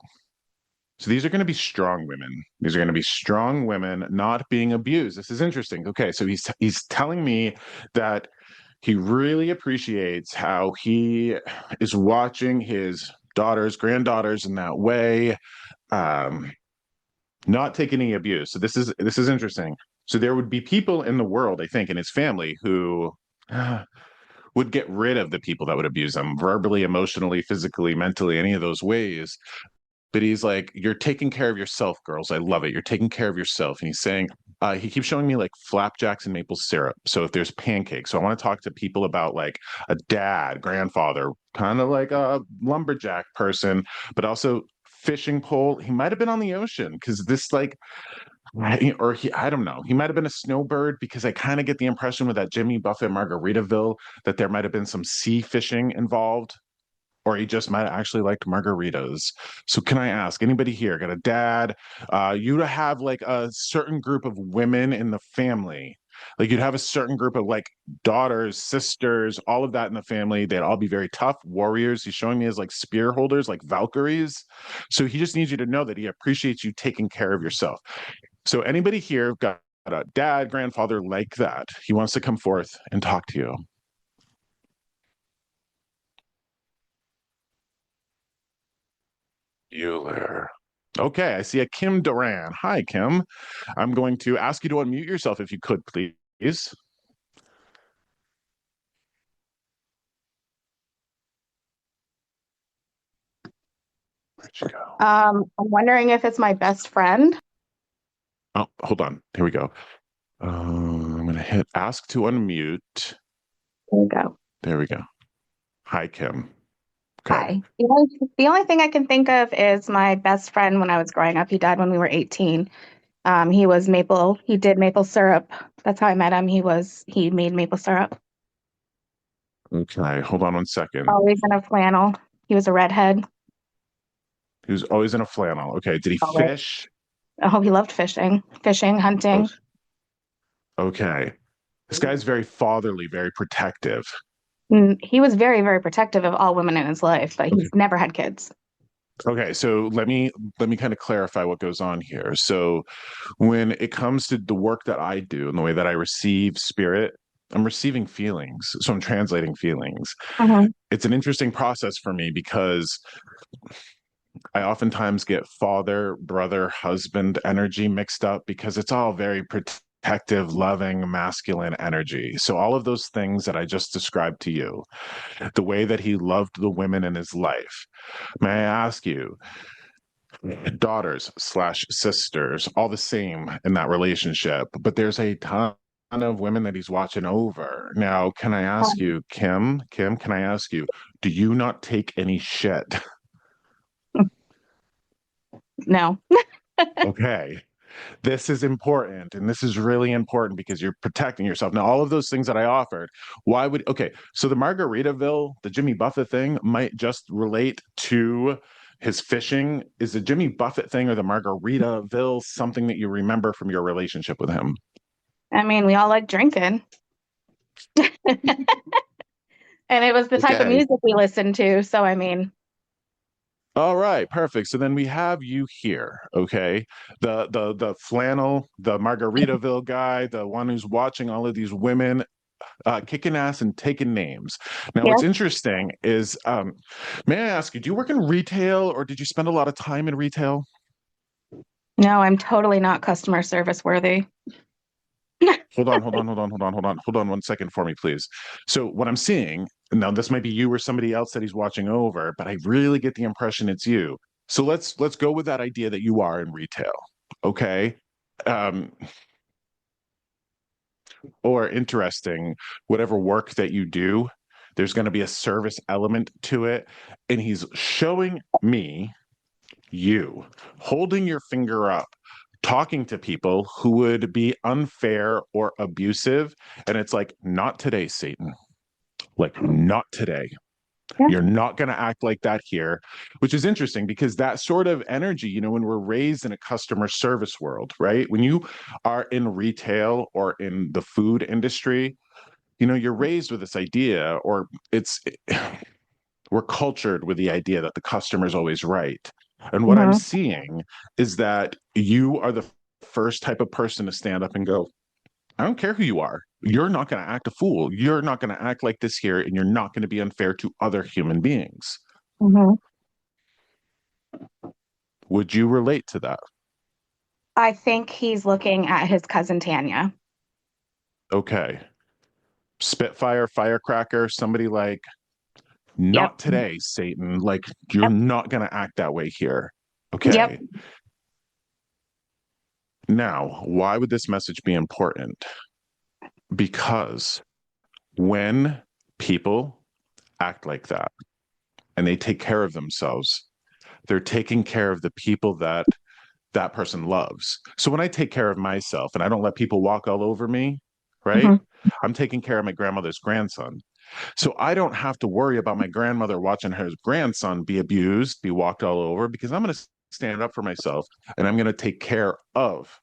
So these are going to be strong women. These are going to be strong women not being abused. This is interesting. Okay, so he's telling me that he really appreciates how he is watching his daughters, granddaughters in that way, um, not take any abuse. So this is interesting. So there would be people in the world, I think, in his family who would get rid of the people that would abuse them verbally, emotionally, physically, mentally, any of those ways. But he's like, you're taking care of yourself, girls. I love it. You're taking care of yourself. And he's saying, he keeps showing me like flapjacks and maple syrup. So if there's pancakes, so I want to talk to people about like a dad, grandfather, kind of like a lumberjack person, but also fishing pole. He might have been on the ocean because this like, or I don't know. He might have been a snowbird because I kind of get the impression with that Jimmy Buffett Margaritaville that there might have been some sea fishing involved or he just might have actually liked margaritas. So can I ask anybody here got a dad? You to have like a certain group of women in the family. Like you'd have a certain group of like daughters, sisters, all of that in the family. They'd all be very tough warriors. He's showing me as like spear holders, like Valkyries. So he just needs you to know that he appreciates you taking care of yourself. So anybody here got a dad, grandfather like that? He wants to come forth and talk to you. Euler. Okay, I see a Kim Duran. Hi, Kim. I'm going to ask you to unmute yourself if you could, please. Where'd you go?
I'm wondering if it's my best friend.
Oh, hold on. Here we go. I'm gonna hit ask to unmute.
There we go.
There we go. Hi, Kim. Okay.
Hi. The only thing I can think of is my best friend when I was growing up. He died when we were 18. He did maple syrup. That's how I met him. He made maple syrup.
Okay. Hold on 1 second.
Always in a flannel. He was a redhead.
He was always in a flannel. Okay. Did he
Always.
fish?
Oh, he loved fishing,
Oh,
hunting.
okay. This guy's very fatherly, very protective.
He was very, very protective of all women in his life, but
Okay.
he's never had kids.
Okay, so let me kind of clarify what goes on here. So when it comes to the work that I do and the way that I receive spirit, I'm receiving feelings. So I'm translating feelings.
Mhm.
It's an interesting process for me because I oftentimes get father, brother, husband energy mixed up because it's all very protective, loving, masculine energy. So all of those things that I just described to you, the way that he loved the women in his life. May I ask you, daughters slash sisters, all the same in that relationship, but there's a ton of women that he's watching over. Now, can I ask you, Kim, can I ask you, do you not take any shit?
No.
Okay. This is important. And this is really important because you're protecting yourself. Now, all of those things that I offered, okay. So the Margaritaville, the Jimmy Buffett thing might just relate to his fishing. Is the Jimmy Buffett thing or the Margaritaville something that you remember from your relationship with him?
I mean, we all like drinking. And it was the type of
Okay.
music we listened to. So, I mean,
All right, perfect. So then we have you here, okay? The flannel, the Margaritaville guy, the one who's watching all of these women kicking ass and taking names. Now,
yeah.
what's interesting is, may I ask you, do you work in retail or did you spend a lot of time in retail?
No, I'm totally not customer service worthy.
Hold on 1 second for me, please. So what I'm seeing, now this might be you or somebody else that he's watching over, but I really get the impression it's you. So let's go with that idea that you are in retail, okay? Um, or interesting, whatever work that you do, there's going to be a service element to it. And he's showing me you holding your finger up, talking to people who would be unfair or abusive. And it's like, not today, Satan. Like, not today.
Yeah.
You're not going to act like that here, which is interesting because that sort of energy, when we're raised in a customer service world, right? When you are in retail or in the food industry, you're raised with this idea, or we're cultured with the idea that the customer is always right. And what I'm
Mhm.
seeing is that you are the first type of person to stand up and go, I don't care who you are. You're not going to act a fool. You're not going to act like this here, and you're not going to be unfair to other human beings.
Mhm.
Would you relate to that?
I think he's looking at his cousin Tanya.
Okay. Spitfire, firecracker, somebody like,
Yep.
not today, Satan. Like, you're
Yep.
not going to act that way here.
Yep.
Okay. Now, why would this message be important? Because when people act like that and they take care of themselves, they're taking care of the people that that person loves. So when I take care of myself and I don't let people walk all over me, right?
Mhm.
I'm taking care of my grandmother's grandson. So I don't have to worry about my grandmother watching her grandson be abused, be walked all over, because I'm going to stand up for myself and I'm going to take care of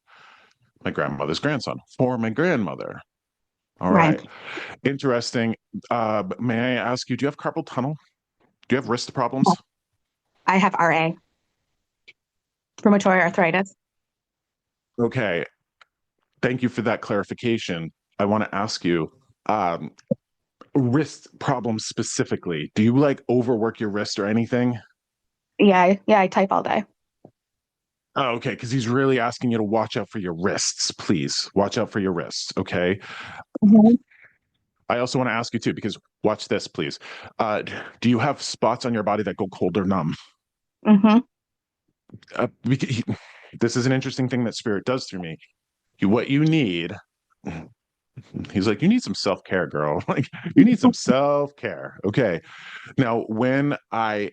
my grandmother's grandson for my grandmother. All
Right.
right. Interesting. May I ask you, do you have carpal tunnel? Do you have wrist problems?
I have RA, rheumatoid arthritis.
Okay. Thank you for that clarification. I want to ask you, um, wrist problems specifically. Do you like overwork your wrist or anything?
Yeah, I type all day.
Oh, okay, because he's really asking you to watch out for your wrists, please. Watch out for your wrists, okay?
Mhm.
I also want to ask you too, because watch this, please. Do you have spots on your body that go cold or numb?
Mhm.
This is an interesting thing that Spirit does through me. What you need, he's like, you need some self-care, girl. Like, you need some self-care. Okay. Now, when I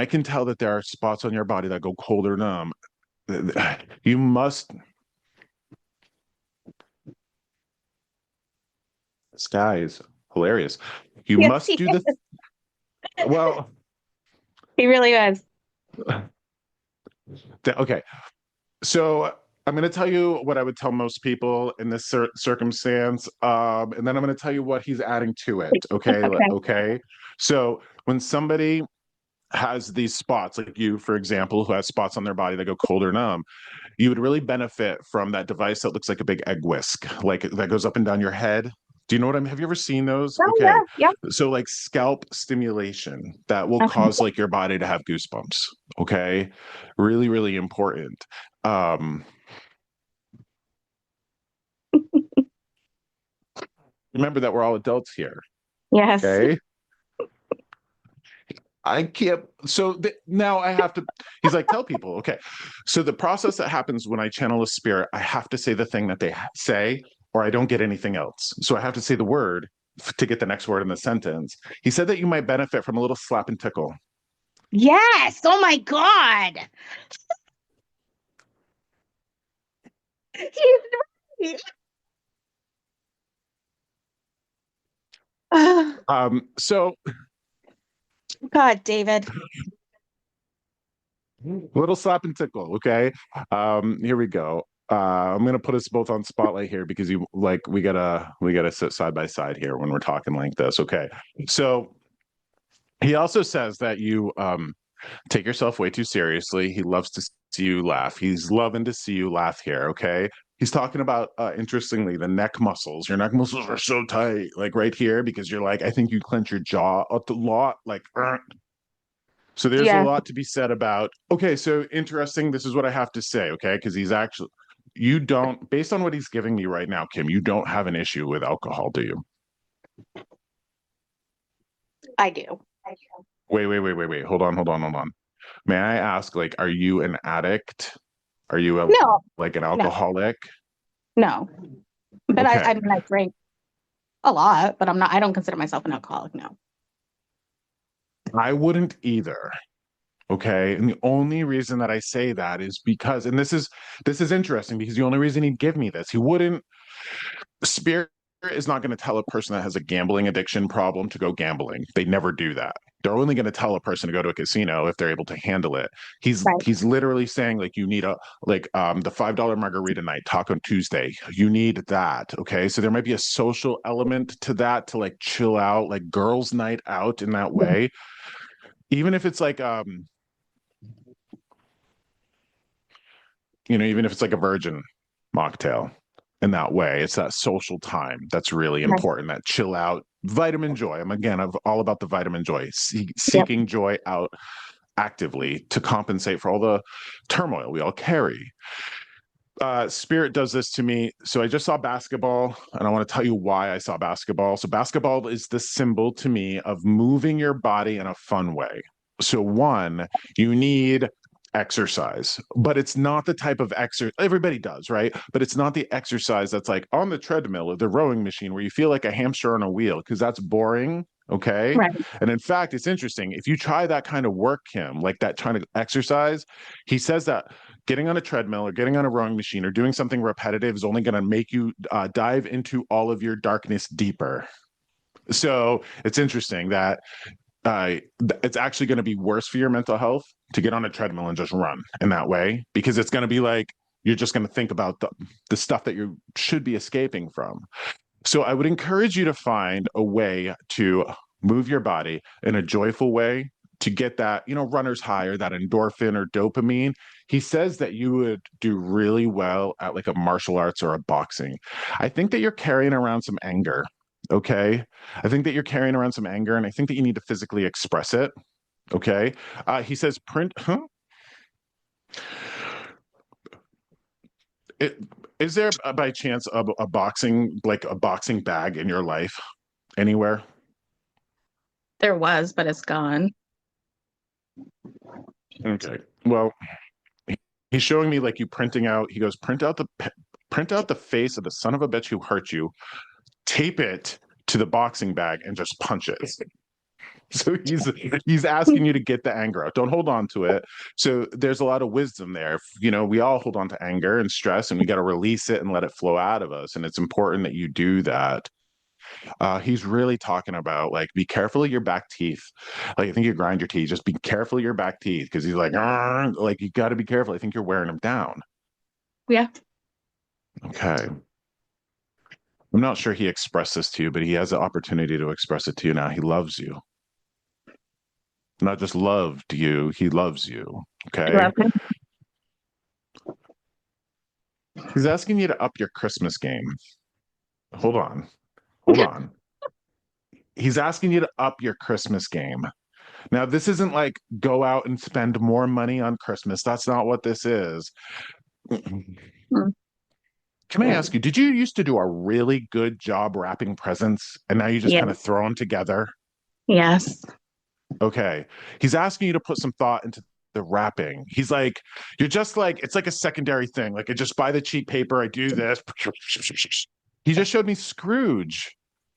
can tell that there are spots on your body that go cold or numb, you must. This guy is hilarious. You
Yes,
must do the well.
he really is.
Okay, so I'm going to tell you what I would tell most people in this circumstance, and then I'm going to tell you what he's adding to it. Okay,
Okay.
okay. So when somebody has these spots, like you, for example, who has spots on their body that go cold or numb, you would really benefit from that device that looks like a big egg whisk, like that goes up and down your head. Do you know what I mean? Have you ever seen those?
Oh
Okay.
yeah, yeah.
So like scalp stimulation that will
Okay.
cause like your body to have goosebumps. Okay. Really, really important. Um, remember that we're all adults here.
Yes.
Okay. I can't. So now I have to. He's like, tell people. Okay. So the process that happens when I channel a spirit, I have to say the thing that they say, or I don't get anything else. So I have to say the word to get the next word in the sentence. He said that you might benefit from a little slap and tickle.
Yes. Oh my God. He's right.
So
God, David.
little slap and tickle. Okay. Here we go. I'm gonna put us both on spotlight here because you like we gotta sit side by side here when we're talking like this. Okay. So he also says that you take yourself way too seriously. He loves to see you laugh. He's loving to see you laugh here. Okay. He's talking about, interestingly, the neck muscles. Your neck muscles are so tight, like right here, because you're like, I think you clench your jaw a lot, like, so there's a
Yeah.
lot to be said about, okay, so interesting. This is what I have to say. Okay. Because he's actually, you don't, based on what he's giving me right now, Kim, you don't have an issue with alcohol, do you?
I do.
Wait. Hold on. May I ask, like, are you an addict? Are you
No,
like an
no,
alcoholic?
no. But I
Okay.
mean, I drink a lot, but I don't consider myself an alcoholic. No.
I wouldn't either. Okay. And the only reason that I say that is because, and this is interesting because the only reason he'd give me this, he wouldn't. Spirit is not going to tell a person that has a gambling addiction problem to go gambling. They never do that. They're only going to tell a person to go to a casino if they're able to handle it. He's
Right.
he's literally saying, like, you need the $5 margarita night, Taco Tuesday. You need that. Okay. So there might be a social element to that, to like chill out, like girls' night out in that
Yeah.
way. Even if it's like even if it's like a virgin mocktail in that way. It's that social time that's really
Right.
important, that chill out, vitamin joy. I'm all about the vitamin joy,
Yep.
seeking joy out actively to compensate for all the turmoil we all carry. Spirit does this to me. So I just saw basketball, and I want to tell you why I saw basketball. So basketball is the symbol to me of moving your body in a fun way. So one, you need exercise, but it's not the type of exercise everybody does, right? But it's not the exercise that's like on the treadmill or the rowing machine where you feel like a hamster on a wheel, because that's boring. Okay.
Right.
And in fact, it's interesting. If you try that kind of work, Kim, like that trying to exercise, he says that getting on a treadmill or getting on a rowing machine or doing something repetitive is only going to make you dive into all of your darkness deeper. So it's interesting that uh, it's actually going to be worse for your mental health to get on a treadmill and just run in that way, because it's going to be like you're just going to think about the stuff that you should be escaping from. So I would encourage you to find a way to move your body in a joyful way to get that, runner's high or that endorphin or dopamine. He says that you would do really well at like a martial arts or a boxing. I think that you're carrying around some anger. Okay. I think that you're carrying around some anger, and I think that you need to physically express it. Okay. He says, it, is there by chance a boxing, like a boxing bag in your life anywhere?
There was, but it's gone.
Okay. Well, He's showing me like you printing out. He goes, print out the face of the son of a bitch who hurt you, tape it to the boxing bag, and just punch it. So he's asking you to get the anger out. Don't hold on to it. So there's a lot of wisdom there. You know, we all hold on to anger and stress, and we got to release it and let it flow out of us. And it's important that you do that. He's really talking about like be careful of your back teeth. Like I think you grind your teeth. Just be careful of your back teeth because he's like you got to be careful. I think you're wearing him down.
Yeah.
Okay. I'm not sure he expressed this to you, but he has the opportunity to express it to you now. He loves you. Not just loved you, he loves you. Okay. He's asking you to up your Christmas game. Hold on. Hold on. He's asking you to up your Christmas game. Now, this isn't like go out and spend more money on Christmas. That's not what this is.
Hmm.
Can I ask you, did you used to do a really good job wrapping presents and now you just
Yeah.
kind of throw them together?
Yes.
Okay. He's asking you to put some thought into the wrapping. He's like, you're just like, it's like a secondary thing. Like I just buy the cheap paper, I do this. He just showed me Scrooge.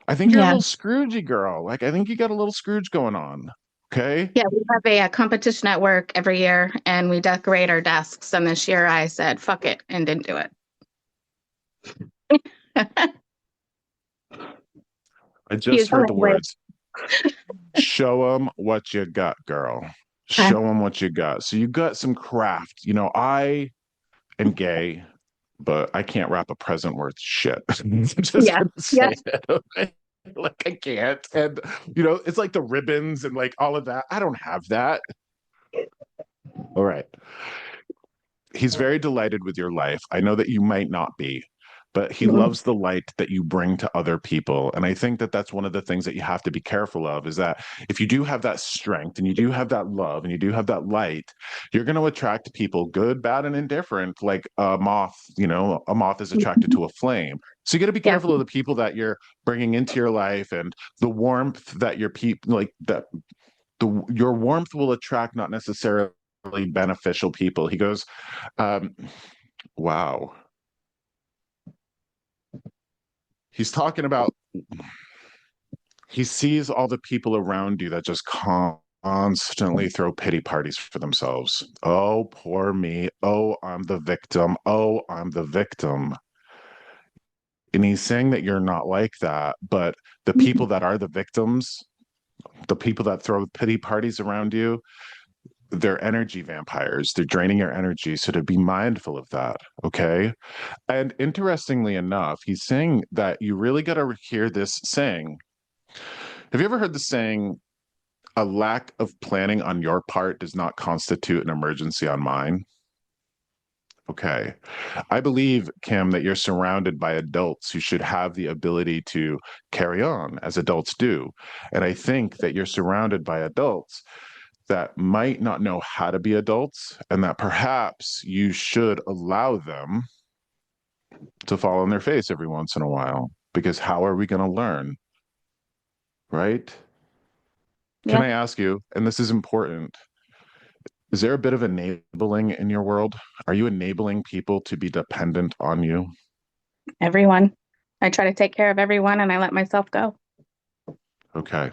I think you're a
Yeah.
little Scroogey girl. Like I think you got a little Scrooge going on. Okay.
Yeah, we have a competition at work every year and we decorate our desks. And this year I said, fuck it, and didn't do it.
I just heard the words. Show them what you got, girl. Show them what you got. So you got some craft. You know, I am gay, but I can't wrap a present worth shit. I'm just gonna say it. Okay? Like I can't. And you know, it's like the ribbons and like all of that. I don't have that. All right. He's very delighted with your life. I know that you might not be, but he loves the light that you bring to other people. And I think that that's one of the things that you have to be careful of is that if you do have that strength and you do have that love and you do have that light, you're going to attract people good, bad, and indifferent, like a moth. You know, a moth is attracted to a flame. So you got to be careful of the people that you're bringing into your life and the warmth that your people like that your warmth will attract not necessarily beneficial people. He goes, wow. He's talking about he sees all the people around you that just constantly throw pity parties for themselves. Oh, poor me. Oh, I'm the victim. Oh, I'm the victim. And he's saying that you're not like that, but the people that are the victims, the people that throw pity parties around you, they're energy vampires. They're draining your energy. So to be mindful of that, okay? And interestingly enough, he's saying that you really got to hear this saying. Have you ever heard the saying, a lack of planning on your part does not constitute an emergency on mine? Okay. I believe, Kim, that you're surrounded by adults who should have the ability to carry on as adults do. And I think that you're surrounded by adults that might not know how to be adults and that perhaps you should allow them to fall on their face every once in a while. Because how are we going to learn? Right? Can I ask you, and this is important, is there a bit of enabling in your world? Are you enabling people to be dependent on you?
Everyone. I try to take care of everyone and I let myself go.
Okay.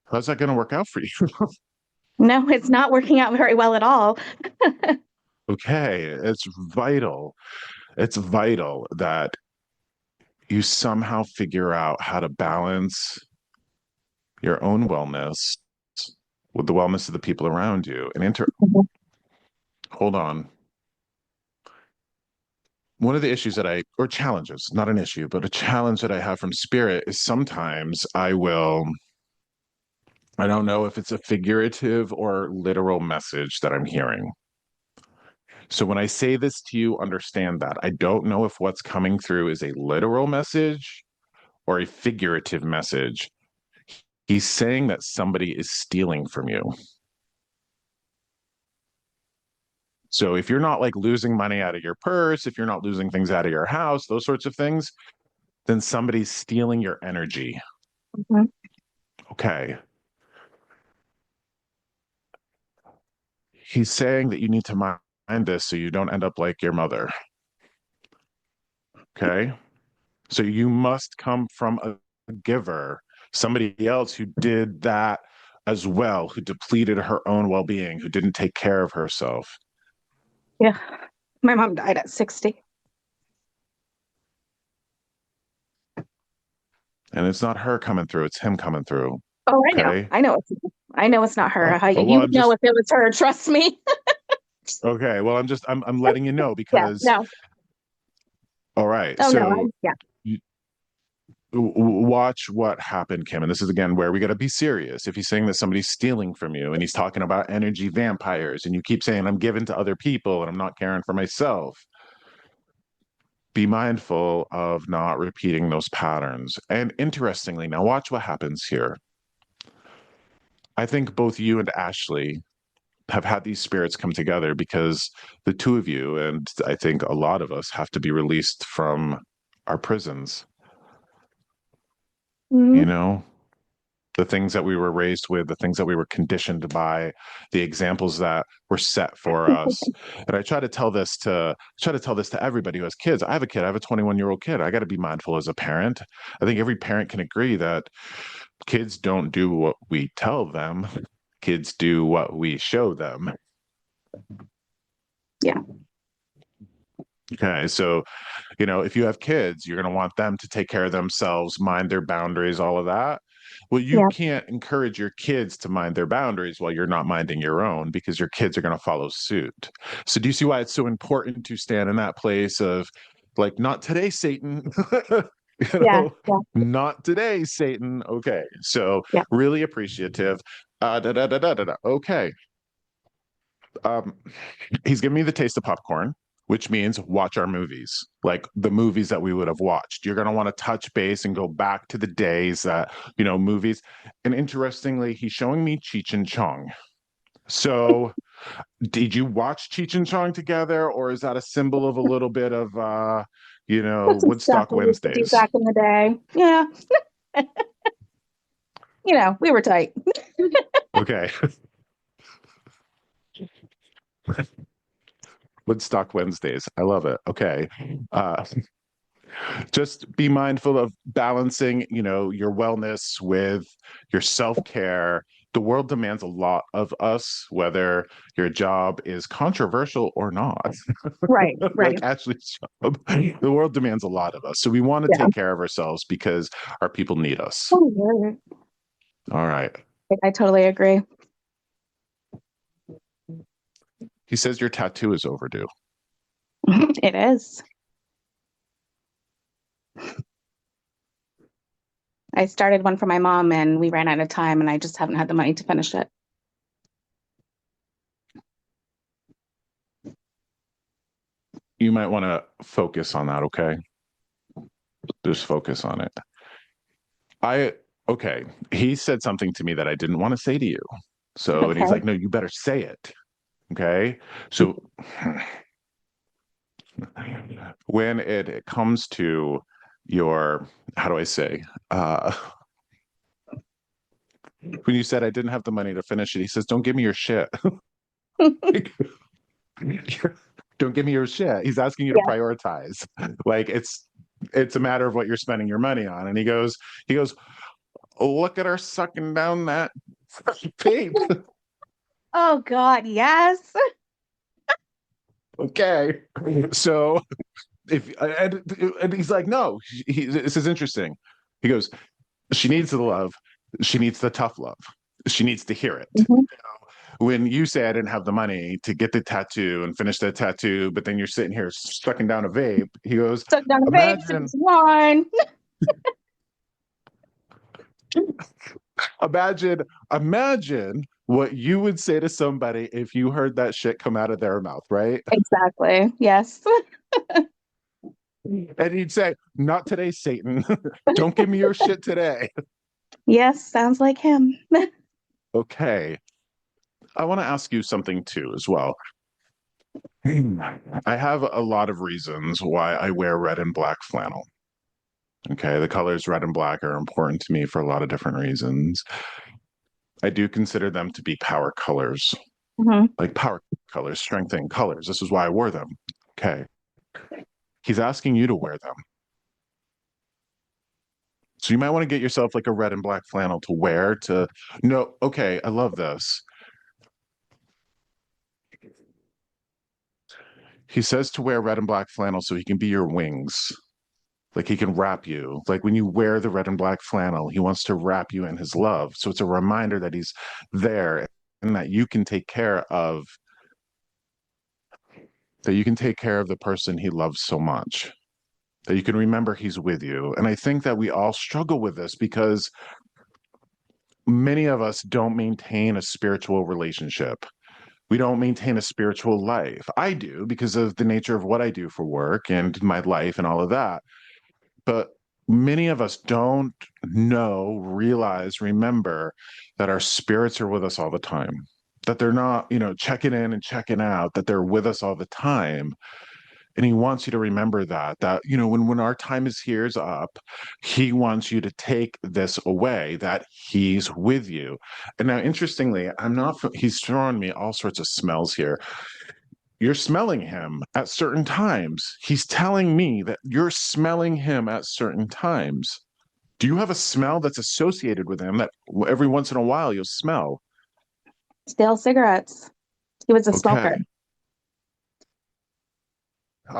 How's that going to work out for you?
No, it's not working out very well at all.
Okay. It's vital. It's vital that you somehow figure out how to balance your own wellness with the wellness of the people around you. And hold on. One of the issues that or challenges, not an issue, but a challenge that I have from spirit is sometimes I don't know if it's a figurative or literal message that I'm hearing. So when I say this to you, understand that. I don't know if what's coming through is a literal message or a figurative message. He's saying that somebody is stealing from you. So if you're not like losing money out of your purse, if you're not losing things out of your house, those sorts of things, then somebody's stealing your energy. Okay. he's saying that you need to mind this so you don't end up like your mother. Okay. So you must come from a giver, somebody else who did that as well, who depleted her own well being, who didn't take care of herself.
Yeah. My mom died at 60.
And it's not her coming through, it's him coming through.
Oh, I know.
Okay.
I know it's not her.
Well,
You would know if it was her, trust me.
okay. Well, I'm letting you know
Yeah,
because,
no.
all right.
Oh, no.
So
Yeah.
watch what happened, Kim. And this is again where we got to be serious. If he's saying that somebody's stealing from you and he's talking about energy vampires and you keep saying, I'm giving to other people and I'm not caring for myself, be mindful of not repeating those patterns. And interestingly, now watch what happens here. I think both you and Ashley have had these spirits come together because the two of you, and I think a lot of us, have to be released from our prisons. You
Mhm.
know, the things that we were raised with, the things that we were conditioned by, the examples that were set for us. And I try to tell this to everybody who has kids. I have a kid, I have a 21-year-old kid. I got to be mindful as a parent. I think every parent can agree that kids don't do what we tell them. Kids do what we show them.
Yeah.
Okay, so if you have kids, you're going to want them to take care of themselves, mind their boundaries, all of that. Well, you
Yeah.
can't encourage your kids to mind their boundaries while you're not minding your own because your kids are going to follow suit. So, do you see why it's so important to stand in that place of like, not today, Satan?
Yeah. Yeah.
Not today, Satan. Okay, so
Yeah.
really appreciative. Da, da, da, da, da, da. Okay. Um, he's giving me the taste of popcorn, which means watch our movies, like the movies that we would have watched. You're going to want to touch base and go back to the days that, movies. And interestingly, he's showing me Cheech and Chong. So, did you watch Cheech and Chong together, or is that a symbol of a little bit of,
That's some stuff
Woodstock
we used to do
Wednesdays?
back in the day. Yeah. We were tight.
Okay. Woodstock Wednesdays. I love it. Okay. Uh, just be mindful of balancing, your wellness with your self-care. The world demands a lot of us, whether your job is controversial or not.
Right. Right.
Like Ashley's job, the world demands a lot of us. So we want to
Yeah.
take care of ourselves because our people need us.
Oh, yeah.
All right.
I totally agree.
He says your tattoo is overdue.
It is. I started one for my mom and we ran out of time and I just haven't had the money to finish it.
You might want to focus on that, okay? Just focus on it. Okay. He said something to me that I didn't want to say to you. So, and
Okay.
he's like, no, you better say it. Okay. So, when it comes to your, how do I say, when you said I didn't have the money to finish it, he says, don't give me your shit. Don't give me your shit. He's asking you to
Yeah.
prioritize. Like it's a matter of what you're spending your money on. And he goes, look at her sucking down that vape.
Oh God, yes.
Okay. So if and he's like, no, this is interesting. He goes, she needs the love, she needs the tough love, she needs to hear it.
Mhm.
When you say I didn't have the money to get the tattoo and finish the tattoo, but then you're sitting here sucking down a vape, he goes,
Took down the vape
imagine
since one.
imagine imagine what you would say to somebody if you heard that shit come out of their mouth, right?
Exactly. Yes.
And he'd say, not today, Satan. Don't give me your shit today.
Yes, sounds like him.
Okay. I want to ask you something too, as well. I have a lot of reasons why I wear red and black flannel. Okay. The colors red and black are important to me for a lot of different reasons. I do consider them to be power colors.
Mhm.
like power colors, strengthening colors. This is why I wore them. Okay. He's asking you to wear them. So you might want to get yourself like a red and black flannel to wear to no, okay, I love this. He says to wear red and black flannel so he can be your wings. Like he can wrap you. Like when you wear the red and black flannel, he wants to wrap you in his love. So it's a reminder that he's there and that you can take care of the person he loves so much. That you can remember he's with you. And I think that we all struggle with this because many of us don't maintain a spiritual relationship. We don't maintain a spiritual life. I do because of the nature of what I do for work and my life and all of that. But many of us don't know, realize, remember that our spirits are with us all the time. That they're not, checking in and checking out, that they're with us all the time. And he wants you to remember that when our time is up, he wants you to take this away, that he's with you. And now, interestingly, he's throwing me all sorts of smells here. You're smelling him at certain times. He's telling me that you're smelling him at certain times. Do you have a smell that's associated with him that every once in a while you'll smell?
Stale cigarettes. He was a smoker.
Okay.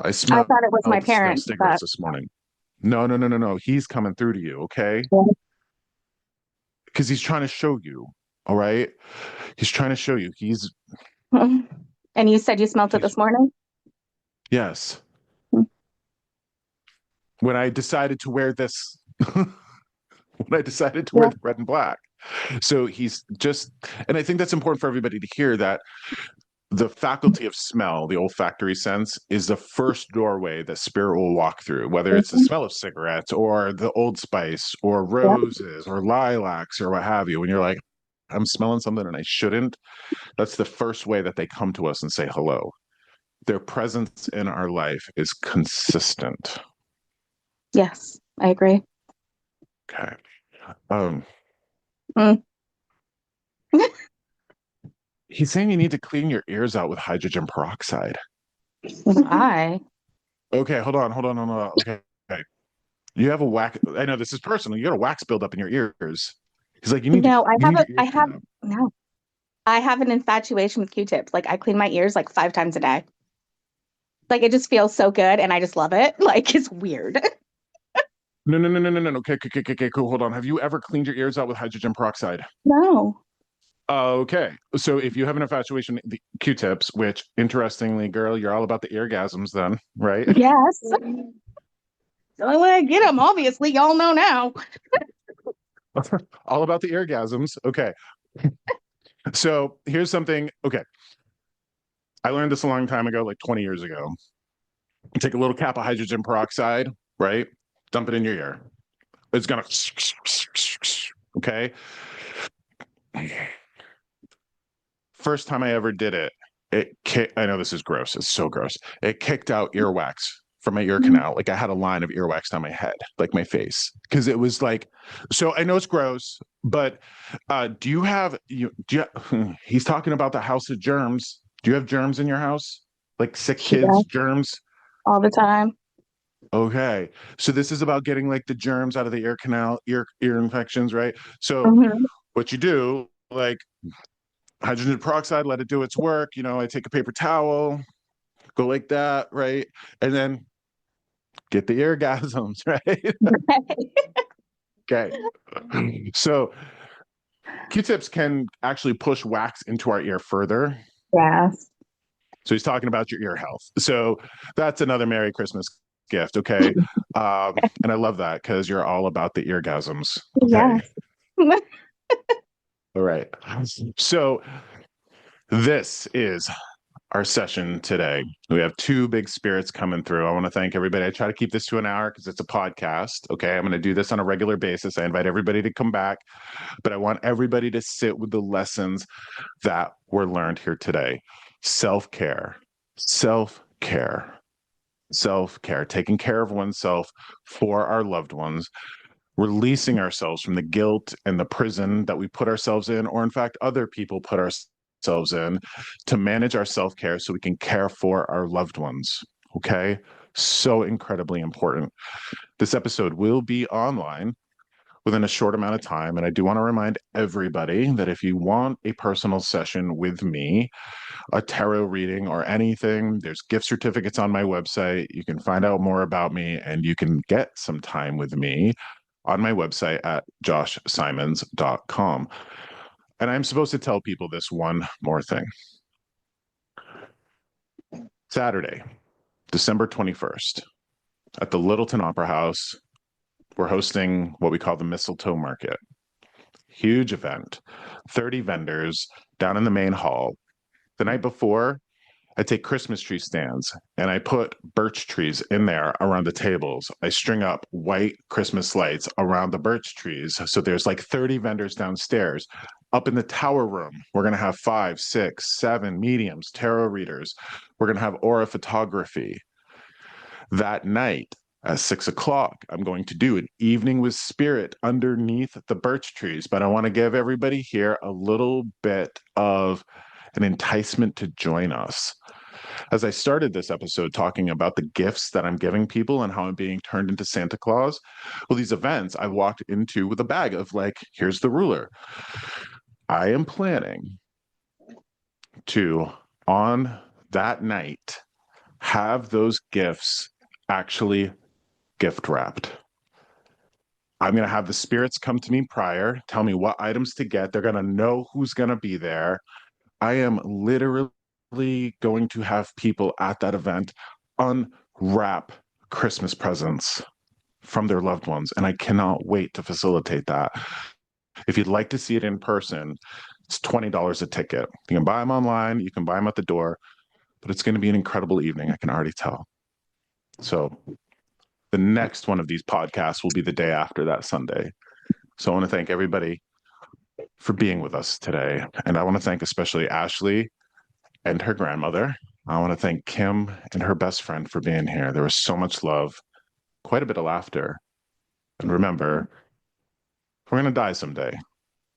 I
I
smelled
thought it was my
stale
parents, but
cigarettes this morning. No, no, no, no, no. He's coming through to you, okay?
yeah.
Because he's trying to show you, all right? He's trying to show you.
And you said you smelled it this morning?
Yes. When I decided to wear this, when I decided to wear the red and black. So he's just, and I think that's important for everybody to hear that the faculty of smell, the olfactory sense, is the first doorway that spirit will walk through, whether it's the smell of cigarettes or the Old Spice or roses or lilacs or what have you. When you're like, I'm smelling something and I shouldn't, that's the first way that they come to us and say hello. Their presence in our life is consistent.
Yes, I agree.
Okay.
Mm.
He's saying you need to clean your ears out with hydrogen peroxide.
Why?
Okay, hold on. Okay. You have a wax. I know this is personal. You got a wax buildup in your ears. He's like, you need
No,
your ears cleaned out.
no. I have an infatuation with Q-tips. Like I clean my ears like 5 times a day. Like it just feels so good and I just love it. Like it's weird.
No, no, no, no, no, no. Okay, cool. Hold on. Have you ever cleaned your ears out with hydrogen peroxide?
No.
Okay. So if you have an infatuation with the Q-tips, which interestingly, girl, you're all about the eargasms then, right?
Yes. The only way I get them, obviously, y'all know now.
All about the eargasms. Okay. So here's something. Okay. I learned this a long time ago, like 20 years ago. Take a little cap of hydrogen peroxide, right? Dump it in your ear. It's gonna, okay. First time I ever did it, I know this is gross. It's so gross. It kicked out earwax from my ear canal. Like I had a line of earwax down my head, like my face, because it was like. So I know it's gross, but he's talking about the house of germs. Do you have germs in your house? Like sick kids, germs?
All the time.
Okay. So this is about getting like the germs out of the ear canal, ear infections, right? So what you do, like hydrogen peroxide, let it do its work. I take a paper towel, go like that, right? And then get the eargasms, right? Okay. So Q-tips can actually push wax into our ear further.
Yes.
So he's talking about your ear health. So that's another Merry Christmas gift, okay? And I love that because you're all about the eargasms. Okay.
Yes.
All right. So this is our session today. We have 2 big spirits coming through. I want to thank everybody. I try to keep this to an hour because it's a podcast. Okay. I'm going to do this on a regular basis. I invite everybody to come back, but I want everybody to sit with the lessons that were learned here today. Self-care, self-care, self-care, taking care of oneself for our loved ones, releasing ourselves from the guilt and the prison that we put ourselves in, or in fact, other people put us ourselves in to manage our self-care so we can care for our loved ones. Okay? So incredibly important. This episode will be online within a short amount of time. And I do want to remind everybody that if you want a personal session with me, a tarot reading or anything, there's gift certificates on my website. You can find out more about me and you can get some time with me on my website at joshsimonds.com. And I'm supposed to tell people this one more thing. Saturday, December 21st, at the Littleton Opera House, we're hosting what we call the Mistletoe Market. Huge event, 30 vendors down in the main hall. The night before, I take Christmas tree stands and I put birch trees in there around the tables. I string up white Christmas lights around the birch trees. So there's like 30 vendors downstairs. Up in the tower room, we're going to have 5, 6, 7 mediums, tarot readers. We're going to have aura photography. That night at 6 o'clock, I'm going to do an evening with spirit underneath the birch trees. But I want to give everybody here a little bit of an enticement to join us. As I started this episode talking about the gifts that I'm giving people and how I'm being turned into Santa Claus, well, these events I walked into with a bag of like, here's the ruler. I am planning to, on that night, have those gifts actually gift wrapped. I'm going to have the spirits come to me prior, tell me what items to get. They're going to know who's going to be there. I am literally going to have people at that event unwrap Christmas presents from their loved ones. And I cannot wait to facilitate that. If you'd like to see it in person, it's $20 a ticket. You can buy them online, you can buy them at the door, but it's going to be an incredible evening. I can already tell. So the next one of these podcasts will be the day after that Sunday. So I want to thank everybody for being with us today. And I want to thank especially Ashley and her grandmother. I want to thank Kim and her best friend for being here. There was so much love, quite a bit of laughter. And remember, we're going to die someday.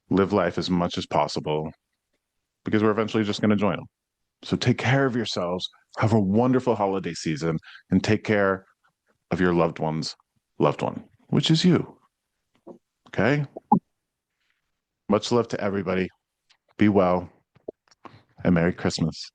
Live life as much as possible because we're eventually just going to join them. So take care of yourselves. Have a wonderful holiday season and take care of your loved one's loved one, which is you. Okay? Much love to everybody. Be well and Merry Christmas.